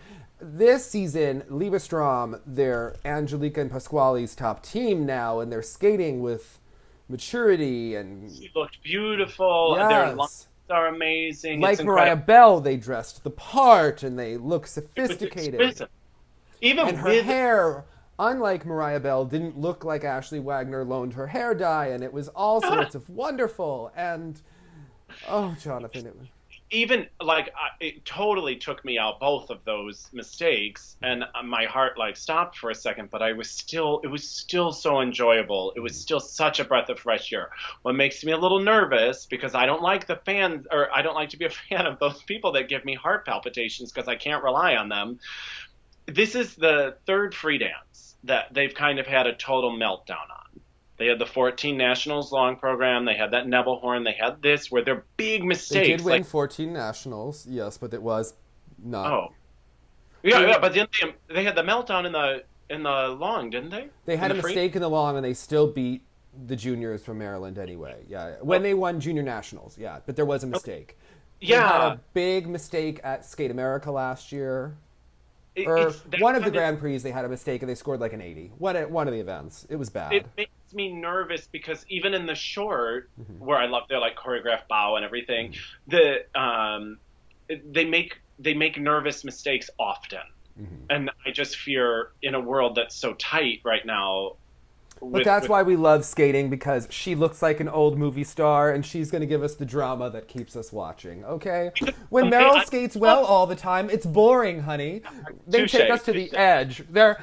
This season, Lieberstrom, they're Angelica and Pasquale's top team now, and they're skating with maturity, and She looked beautiful. Yes. Their lines are amazing. Like It's Mariah incredible. Bell, they dressed the part, and they look It was sophisticated. exquisite. Even And her with hair, unlike Mariah Bell, didn't look like Ashley Wagner loaned her hair dye, and it was all sorts of wonderful. And oh, Jonathan, it was. even like it totally took me out, both of those mistakes, and my heart like stopped for a second, but it was still so enjoyable. It was still such a breath of fresh air. What makes me a little nervous, because I don't like I don't like to be a fan of those people that give me heart palpitations, because I can't rely on them. This is the third free dance that they've kind of had a total meltdown on. They had the 14 Nationals long program. They had that Nebelhorn. They had this, where they're big mistakes. They did win 14 Nationals, yes, but it was not. Oh, yeah, but then they had the meltdown in the long, didn't they? They had a In the free? mistake in the long, and they still beat the juniors from Maryland anyway. Yeah, when they won Junior Nationals, yeah, but there was a mistake. They had a big mistake at Skate America last year. One of the Grand Prix, they had a mistake, and they scored like an 80. One of the events. It was bad. It makes me nervous, because even in the short, where I love their like choreographed bow and everything, they make nervous mistakes often, and I just fear, in a world that's so tight right now. But that's why we love skating, because she looks like an old movie star, and she's going to give us the drama that keeps us watching, okay? When Meryl skates well all the time, it's boring, honey. They take us to the edge. They're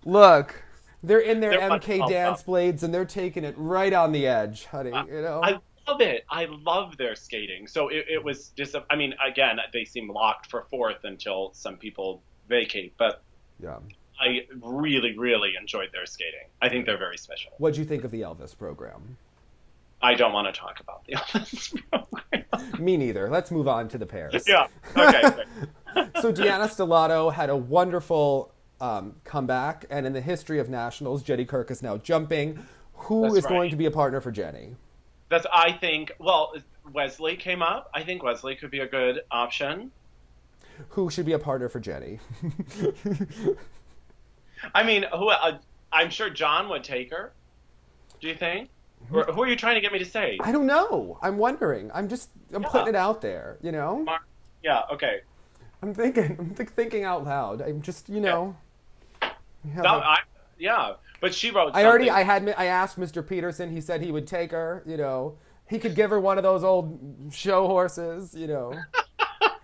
in their MK dance blades, and they're taking it right on the edge, honey, you know? I love it. I love their skating. So it was just, I mean, again, they seem locked for fourth until some people vacate, but Yeah. I really, really enjoyed their skating. I think they're very special. What'd you think of the Elvis program? I don't want to talk about the Elvis program. Me neither. Let's move on to the pairs. Yeah. Okay. So Deanna Stellato had a wonderful comeback, and in the history of nationals, Jenny Kirk is now jumping. Who is going to be a partner for Jenny? I think, Wesley came up. I think Wesley could be a good option. Who should be a partner for Jenny? I mean, I'm sure John would take her. Do you think? Or who are you trying to get me to say? I don't know. I'm wondering. I'm putting it out there, you know? Yeah, okay. I'm thinking out loud. I'm just, you know. But she wrote something. I asked Mr. Peterson. He said he would take her, you know. He could give her one of those old show horses, you know.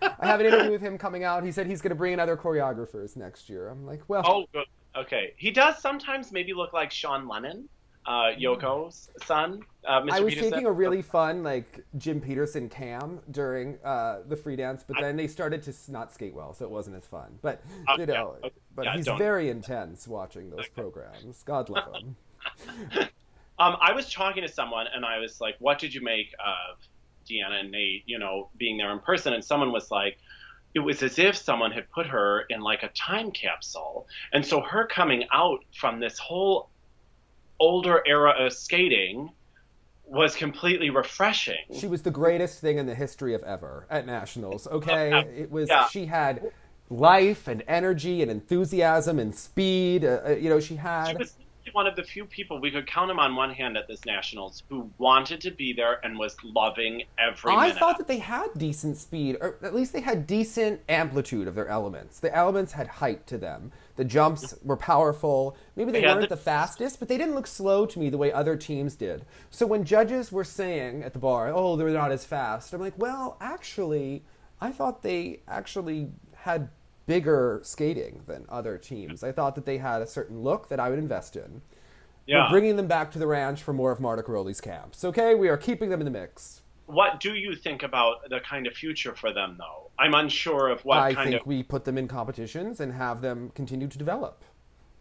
I have an interview with him coming out. He said he's going to bring in other choreographers next year. I'm like, well. Oh, good. Okay. He does sometimes maybe look like Sean Lennon, Yoko's son. Mr. I was Peterson. taking a really fun, like, Jim Peterson cam during the free dance, but then they started to not skate well, so it wasn't as fun. But, you know, he's very intense watching those programs. God love him. I was talking to someone, and I was like, what did you make of Deanna and Nate, you know, being there in person? And someone was like, it was as if someone had put her in like a time capsule. And so her coming out from this whole older era of skating was completely refreshing. She was the greatest thing in the history of ever at nationals. Okay, She had life and energy and enthusiasm and speed. You know, she was one of the few people, we could count them on one hand at this nationals, who wanted to be there and was loving every minute. I thought that they had decent speed, or at least they had decent amplitude of their elements. The elements had height to them. The jumps were powerful. Maybe they weren't the fastest, but they didn't look slow to me the way other teams did. So when judges were saying at the bar, oh, they're not as fast, I'm like, well, actually, I thought they actually had bigger skating than other teams. I thought that they had a certain look that I would invest in. Yeah. We're bringing them back to the ranch for more of Marta Caroli's camps. Okay, we are keeping them in the mix. What do you think about the kind of future for them, though? I'm unsure of what I kind of... think we put them in competitions and have them continue to develop.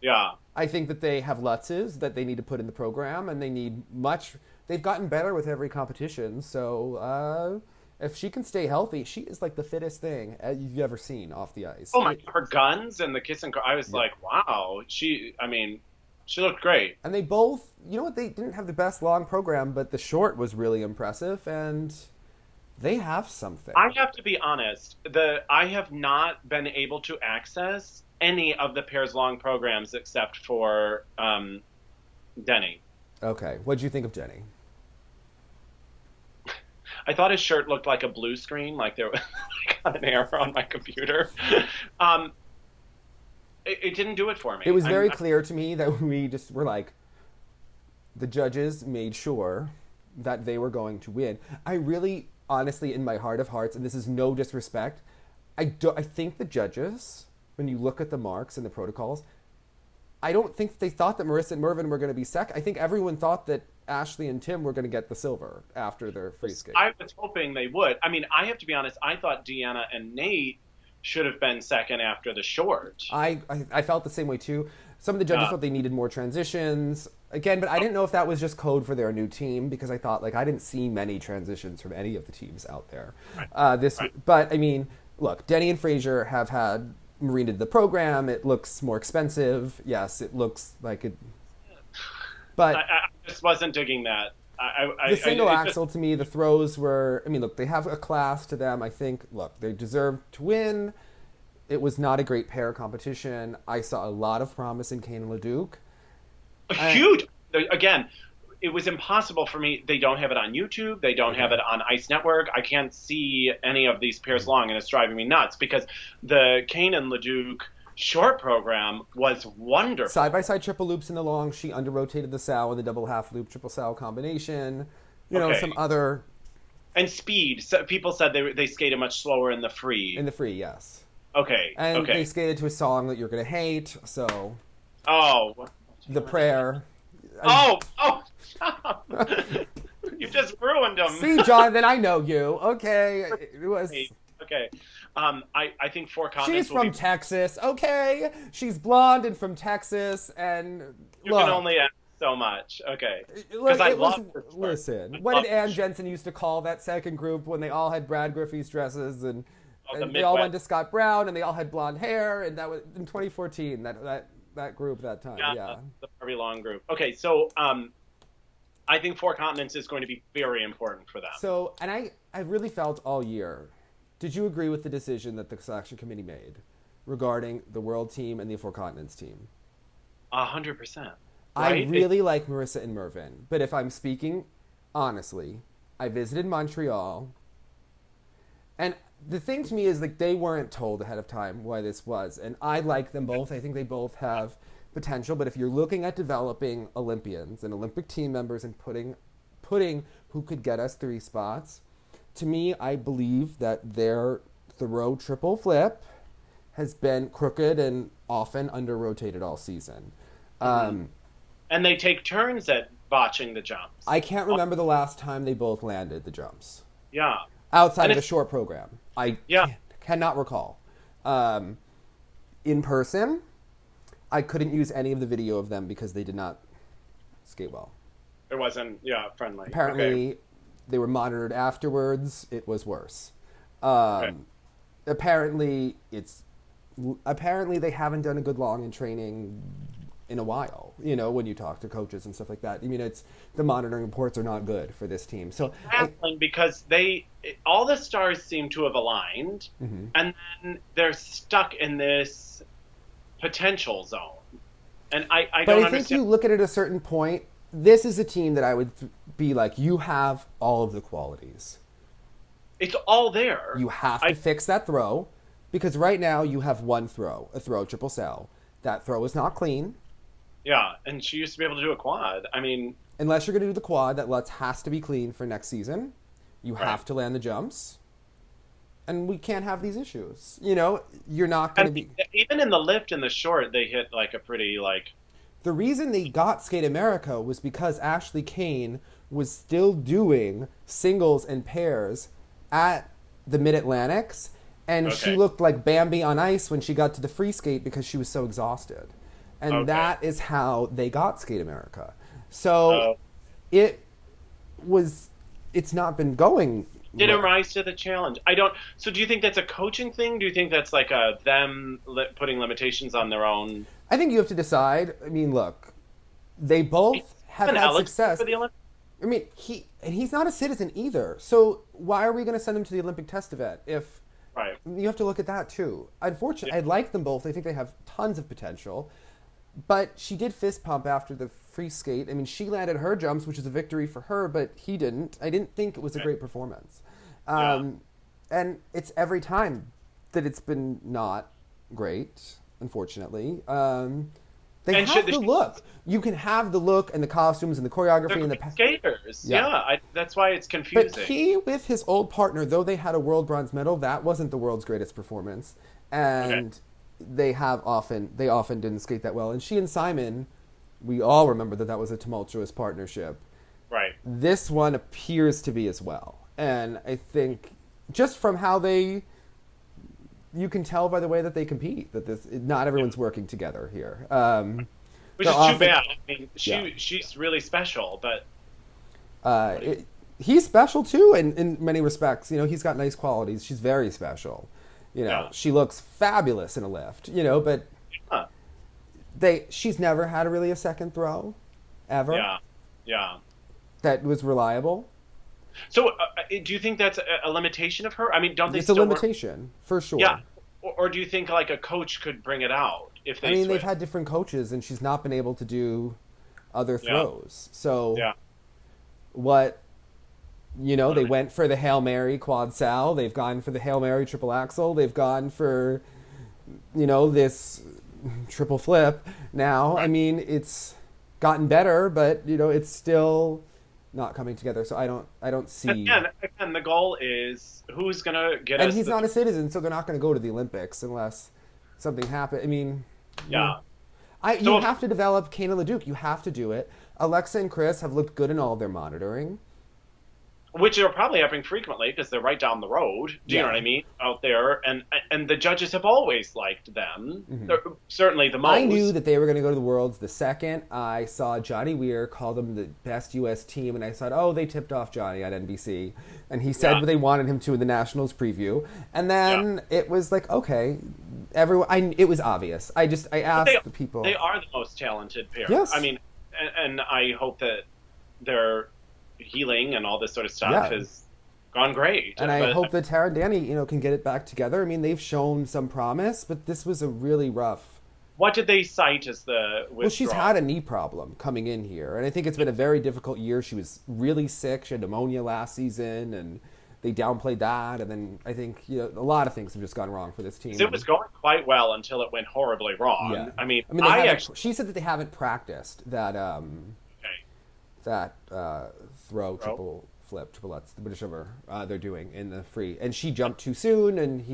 Yeah. I think that they have lutzes that they need to put in the program, and they need much. They've gotten better with every competition, so if she can stay healthy, she is like the fittest thing you've ever seen off the ice. Oh my, her guns and the kiss and I was like, wow. She looked great. And they both, you know what, they didn't have the best long program, but the short was really impressive, and they have something. I have to be honest, I have not been able to access any of the pairs long programs except for Denny. Okay, what'd you think of Jenny? I thought his shirt looked like a blue screen, like there was like an error on my computer. It didn't do it for me. It was very clear to me that we just were like, the judges made sure that they were going to win. I really, honestly, in my heart of hearts, and this is no disrespect, I think the judges, when you look at the marks and the protocols, I don't think they thought that Marissa and Mervyn were going to be second. I think everyone thought that Ashley and Tim were going to get the silver after their free skate. I was hoping they would. I mean, I have to be honest, I thought Deanna and Nate should have been second after the short. I felt the same way too. Some of the judges thought they needed more transitions. Again, but I didn't know if that was just code for their new team, because I thought, like, I didn't see many transitions from any of the teams out there. Right. But I mean, look, Denny and Fraser have had Marina the program. It looks more expensive. Yes, it looks like it. But I just wasn't digging that. The single axle, to me, the throws were, I mean, look, they have a class to them. I think, look, they deserve to win. It was not a great pair competition. I saw a lot of promise in Kane and LeDuc. Huge. Again, it was impossible for me. They don't have it on YouTube. They don't have it on Ice Network. I can't see any of these pairs long, and it's driving me nuts because the Kane and LeDuc short program was wonderful. Side-by-side triple loops in the long. She under-rotated the sow in the double half loop, triple sow combination. You know, some other... And speed. So people said they skated much slower in the free. In the free, yes. Okay. And they skated to a song that you're going to hate, so... Oh. The prayer. Oh! You just ruined them. See, Jonathan, I know you. Okay. It was... Okay. I think Four Continents. She's from Texas, okay? She's blonde and from Texas, and you can only ask so much, okay? Because I love. Listen, what did Ann Jensen used to call that second group when they all had Brad Griffey's dresses and they all went to Scott Brown and they all had blonde hair, and that was in 2014. That group that time, yeah. The Barbie Long group. Okay, so I think Four Continents is going to be very important for them. So, and I really felt all year. Did you agree with the decision that the selection committee made regarding the World team and the Four Continents team? 100%. Right? I really like Marissa and Mervyn, but if I'm speaking honestly, I visited Montreal, and the thing to me is, like, they weren't told ahead of time why this was, and I like them both. I think they both have potential, but if you're looking at developing Olympians and Olympic team members and putting who could get us 3 spots, to me, I believe that their throw triple flip has been crooked and often under-rotated all season. And they take turns at botching the jumps. I can't remember the last time they both landed the jumps. Yeah. Outside of the short program. I cannot recall. In person, I couldn't use any of the video of them because they did not skate well. It wasn't, friendly. Apparently, they were monitored afterwards. It was worse. Apparently, they haven't done a good long in training in a while. You know, when you talk to coaches and stuff like that. I mean, the monitoring reports are not good for this team. So because all the stars seem to have aligned, and then they're stuck in this potential zone. And I don't understand. But I think you look at it at a certain point. This is a team that I would be like, you have all of the qualities. It's all there. You have to fix that throw, because right now you have one throw, a throw triple cell. That throw is not clean. Yeah, and she used to be able to do a quad. I mean... Unless you're going to do the quad, that has to be clean for next season. You have to land the jumps. and we can't have these issues. You know, you're not going to And be. even in the lift and the short, they hit like a pretty like. The reason they got Skate America was because Ashley Kane was still doing singles and pairs at the Mid-Atlantics, and she Okay. looked like Bambi on ice when she got to the free skate because she was so exhausted. And Okay. that is how they got Skate America. So Oh. it was, it's not been going. Didn't well. rise to the challenge. I don't. So, do you think that's a coaching thing? Do you think that's like putting limitations on their own? I think you have to decide. I mean, look, they both have An had eligible success. for the Olympics? I mean, he's not a citizen either. So why are we going to send him to the Olympic test event? If Right. you have to look at that too. Unfortunately, I like them both. I think they have tons of potential. But she did fist pump after the free skate. I mean, she landed her jumps, which is a victory for her, but he didn't. I didn't think it was a great performance. And it's every time that it's been not great, unfortunately. They And have the look. You can have the look and the costumes and the choreography They're and the great skaters. Yeah. Yeah, that's why it's confusing. But he, with his old partner, though they had a world bronze medal, that wasn't the world's greatest performance, and they often didn't skate that well. And she and Simon, we all remember that was a tumultuous partnership. Right. This one appears to be as well, and I think just from how you can tell by the way that they compete that not everyone's working together here. Which is too bad. I mean, Yeah. she's really special, but he's special too in many respects. You know, he's got nice qualities. She's very special. You know, Yeah. she looks fabulous in a lift. You know, but huh. she's never had really a second throw, ever. Yeah. That was reliable. So, do you think that's a limitation of her? I mean, don't they It's a still limitation for sure. Yeah. Or do you think like a coach could bring it out if they I mean, switch? they've had different coaches, and she's not been able to do other Yeah. throws. So Yeah. what? You know, they went for the Hail Mary quad sal. They've gone for the Hail Mary triple axel. They've gone for, you know, this triple flip. Now, I mean, it's gotten better, but you know, it's still not coming together. So I don't see. Again, the goal is who's gonna get And us. he's not a citizen, so they're not going to go to the Olympics unless something happens. I mean, Yeah. you have to develop Kane and LeDuc. You have to do it. Alexa and Chris have looked good in all of their monitoring. Which are probably happening frequently because they're right down the road. Do you know what I mean? Out there, and the judges have always liked them. They're certainly the most. I knew that they were going to go to the Worlds the second I saw Johnny Weir call them the best U.S. team, and I thought, oh, they tipped off Johnny at NBC, and he said they wanted him to in the Nationals preview, and then it was like, okay, it was obvious. I asked the people. They are the most talented pair. Yes. I mean, and I hope that they're healing and all this sort of stuff has gone great. And I hope that Tara and Danny, you know, can get it back together. I mean, they've shown some promise, but this was a really rough. What did they cite as the withdrawal? Well, she's had a knee problem coming in here, and I think it's been a very difficult year. She was really sick. She had pneumonia last season, and they downplayed that. And then I think, you know, a lot of things have just gone wrong for this team. It was going quite well until it went horribly wrong. Yeah. I mean, she said that they haven't practiced that throw, triple flip, triple lutz, whichever they're doing in the free. And she jumped too soon, and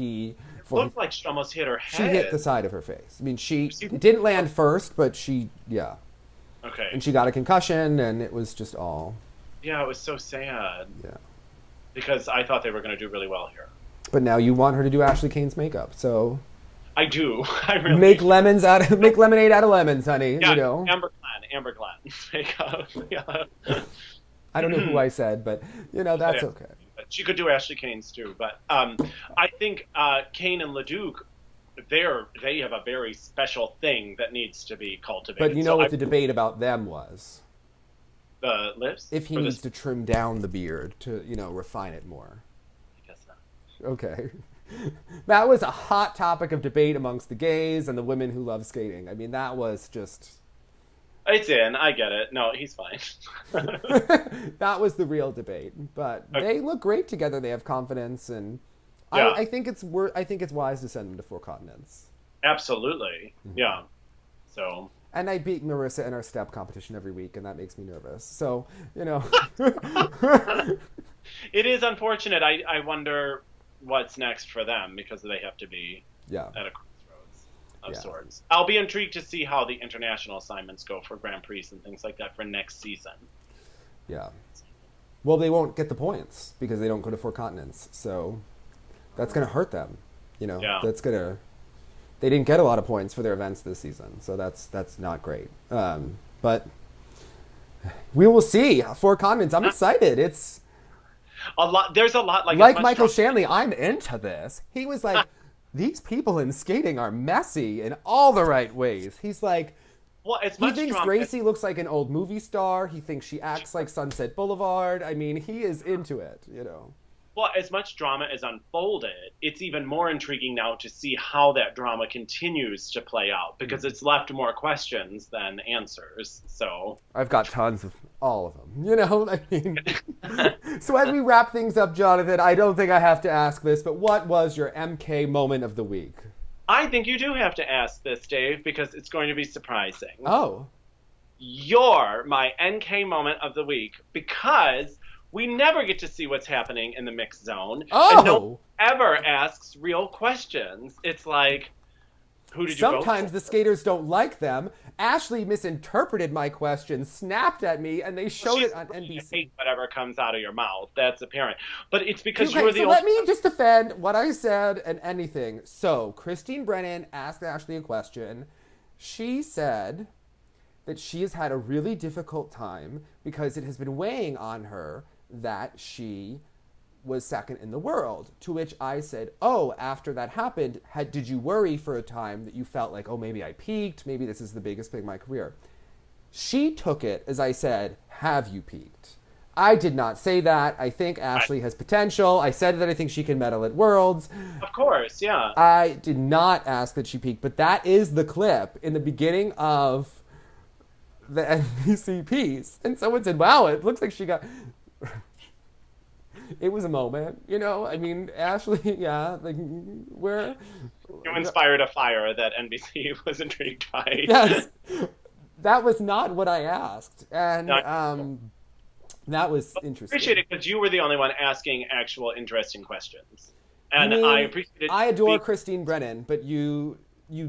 looked like she almost hit her head. She hit the side of her face. I mean, it didn't land first, but Okay. And she got a concussion, and it was just all. Yeah, it was so sad. Yeah. Because I thought they were going to do really well here. But now you want her to do Ashley Kane's makeup, so. I do. I really make lemonade out of lemons, honey. Yeah, you know. Amber Glenn makeup. Yeah. I don't know who I said, but you know that's okay. She could do Ashley Kane's too, but I think Kane and LeDuc, they have a very special thing that needs to be cultivated. But you know what the debate about them was? The lips? If he needs to trim down the beard to, you know, refine it more. I guess not. Okay. That was a hot topic of debate amongst the gays and the women who love skating. I mean, that was just... It's in. I get it. No, he's fine. That was the real debate. But they look great together. They have confidence, and I think it's wise to send them to four continents. Absolutely. Mm-hmm. Yeah. So. And I beat Marissa in our step competition every week, and that makes me nervous. So, you know. It is unfortunate. I wonder what's next for them because they have to be Yeah. at a crossroads of Yeah. sorts. I'll be intrigued to see how the international assignments go for Grand Prix and things like that for next season. Yeah. Well, they won't get the points because they don't go to 4 continents. So that's going to hurt them. You know, Yeah. They didn't get a lot of points for their events this season. So that's not great. But we will see. 4 continents. I'm excited. It's There's a lot like Michael Shanley. I'm into this. He was like, these people in skating are messy in all the right ways. He's like, well, it's he much thinks drama. Gracie looks like an old movie star. He thinks she acts like Sunset Boulevard. I mean, he is into it, you know. Well, as much drama as unfolded, it's even more intriguing now to see how that drama continues to play out because it's left more questions than answers. So I've got tons of all of them, you know. I mean, so as we wrap things up, Jonathan, I don't think I have to ask this, but what was your MK moment of the week? I think you do have to ask this, Dave, because it's going to be surprising. Oh. You're my NK moment of the week because we never get to see what's happening in the mixed zone. Oh. And no one ever asks real questions. It's like, who did you vote for? Sometimes the skaters don't like them. Ashley misinterpreted my question, snapped at me, and they showed it on NBC. Hate whatever comes out of your mouth. That's apparent. But it's because Okay, you're the so only... let me just defend what I said and anything. So, Christine Brennan asked Ashley a question. She said that she has had a really difficult time because it has been weighing on her that she was second in the world. To which I said, oh, after that happened, did you worry for a time that you felt like, oh, maybe I peaked, maybe this is the biggest thing in my career? She took it as I said, have you peaked? I did not say that. I think Ashley has potential. I said that I think she can medal at Worlds. Of course, yeah. I did not ask that she peaked, but that is the clip in the beginning of the NBC piece. And someone said, wow, it looks like she got... It was a moment, you know? I mean, Ashley, yeah, like, where... You inspired a fire that NBC was intrigued by. Yes. That was not what I asked. And that was interesting. I appreciate it because you were the only one asking actual interesting questions. And I appreciate it. I adore Christine Brennan, but you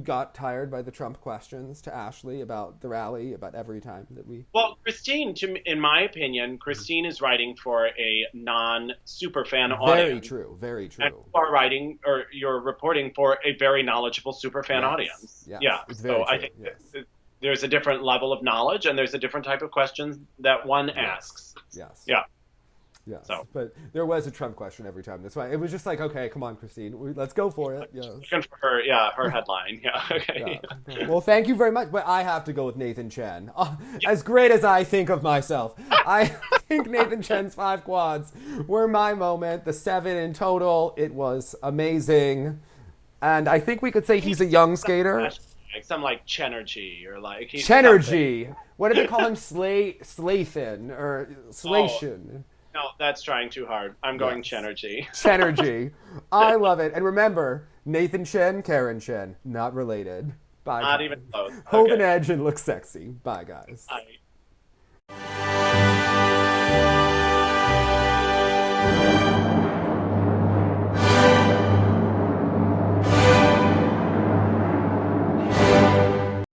got tired by the Trump questions to Ashley about the rally, about every time that we... Well, Christine, in my opinion, Christine is writing for a non-super fan audience. Very true. And you are writing, or you're reporting for a very knowledgeable super fan audience. Yes, yeah. it's very true. I think there's a different level of knowledge, and there's a different type of questions that one asks. Yes. Yeah. Yes, so. But there was a Trump question every time. That's why it was just like, okay, come on, Christine, let's go for it. Yes. Looking for her headline. Yeah, okay. Yeah. Well, thank you very much, but I have to go with Nathan Chen. As great as I think of myself, I think Nathan Chen's 5 quads were my moment. The 7 in total, it was amazing. And I think we could say he's a young skater. Some like Chenergy or like... Chenergy. What do they call him? Slathin or Slation. No, that's trying too hard. I'm going Chenergy. Chenergy. I love it. And remember, Nathan Chen, Karen Chen, not related. Bye, Not guys. even close. Hold Okay. an edge and look sexy. Bye, guys. Bye.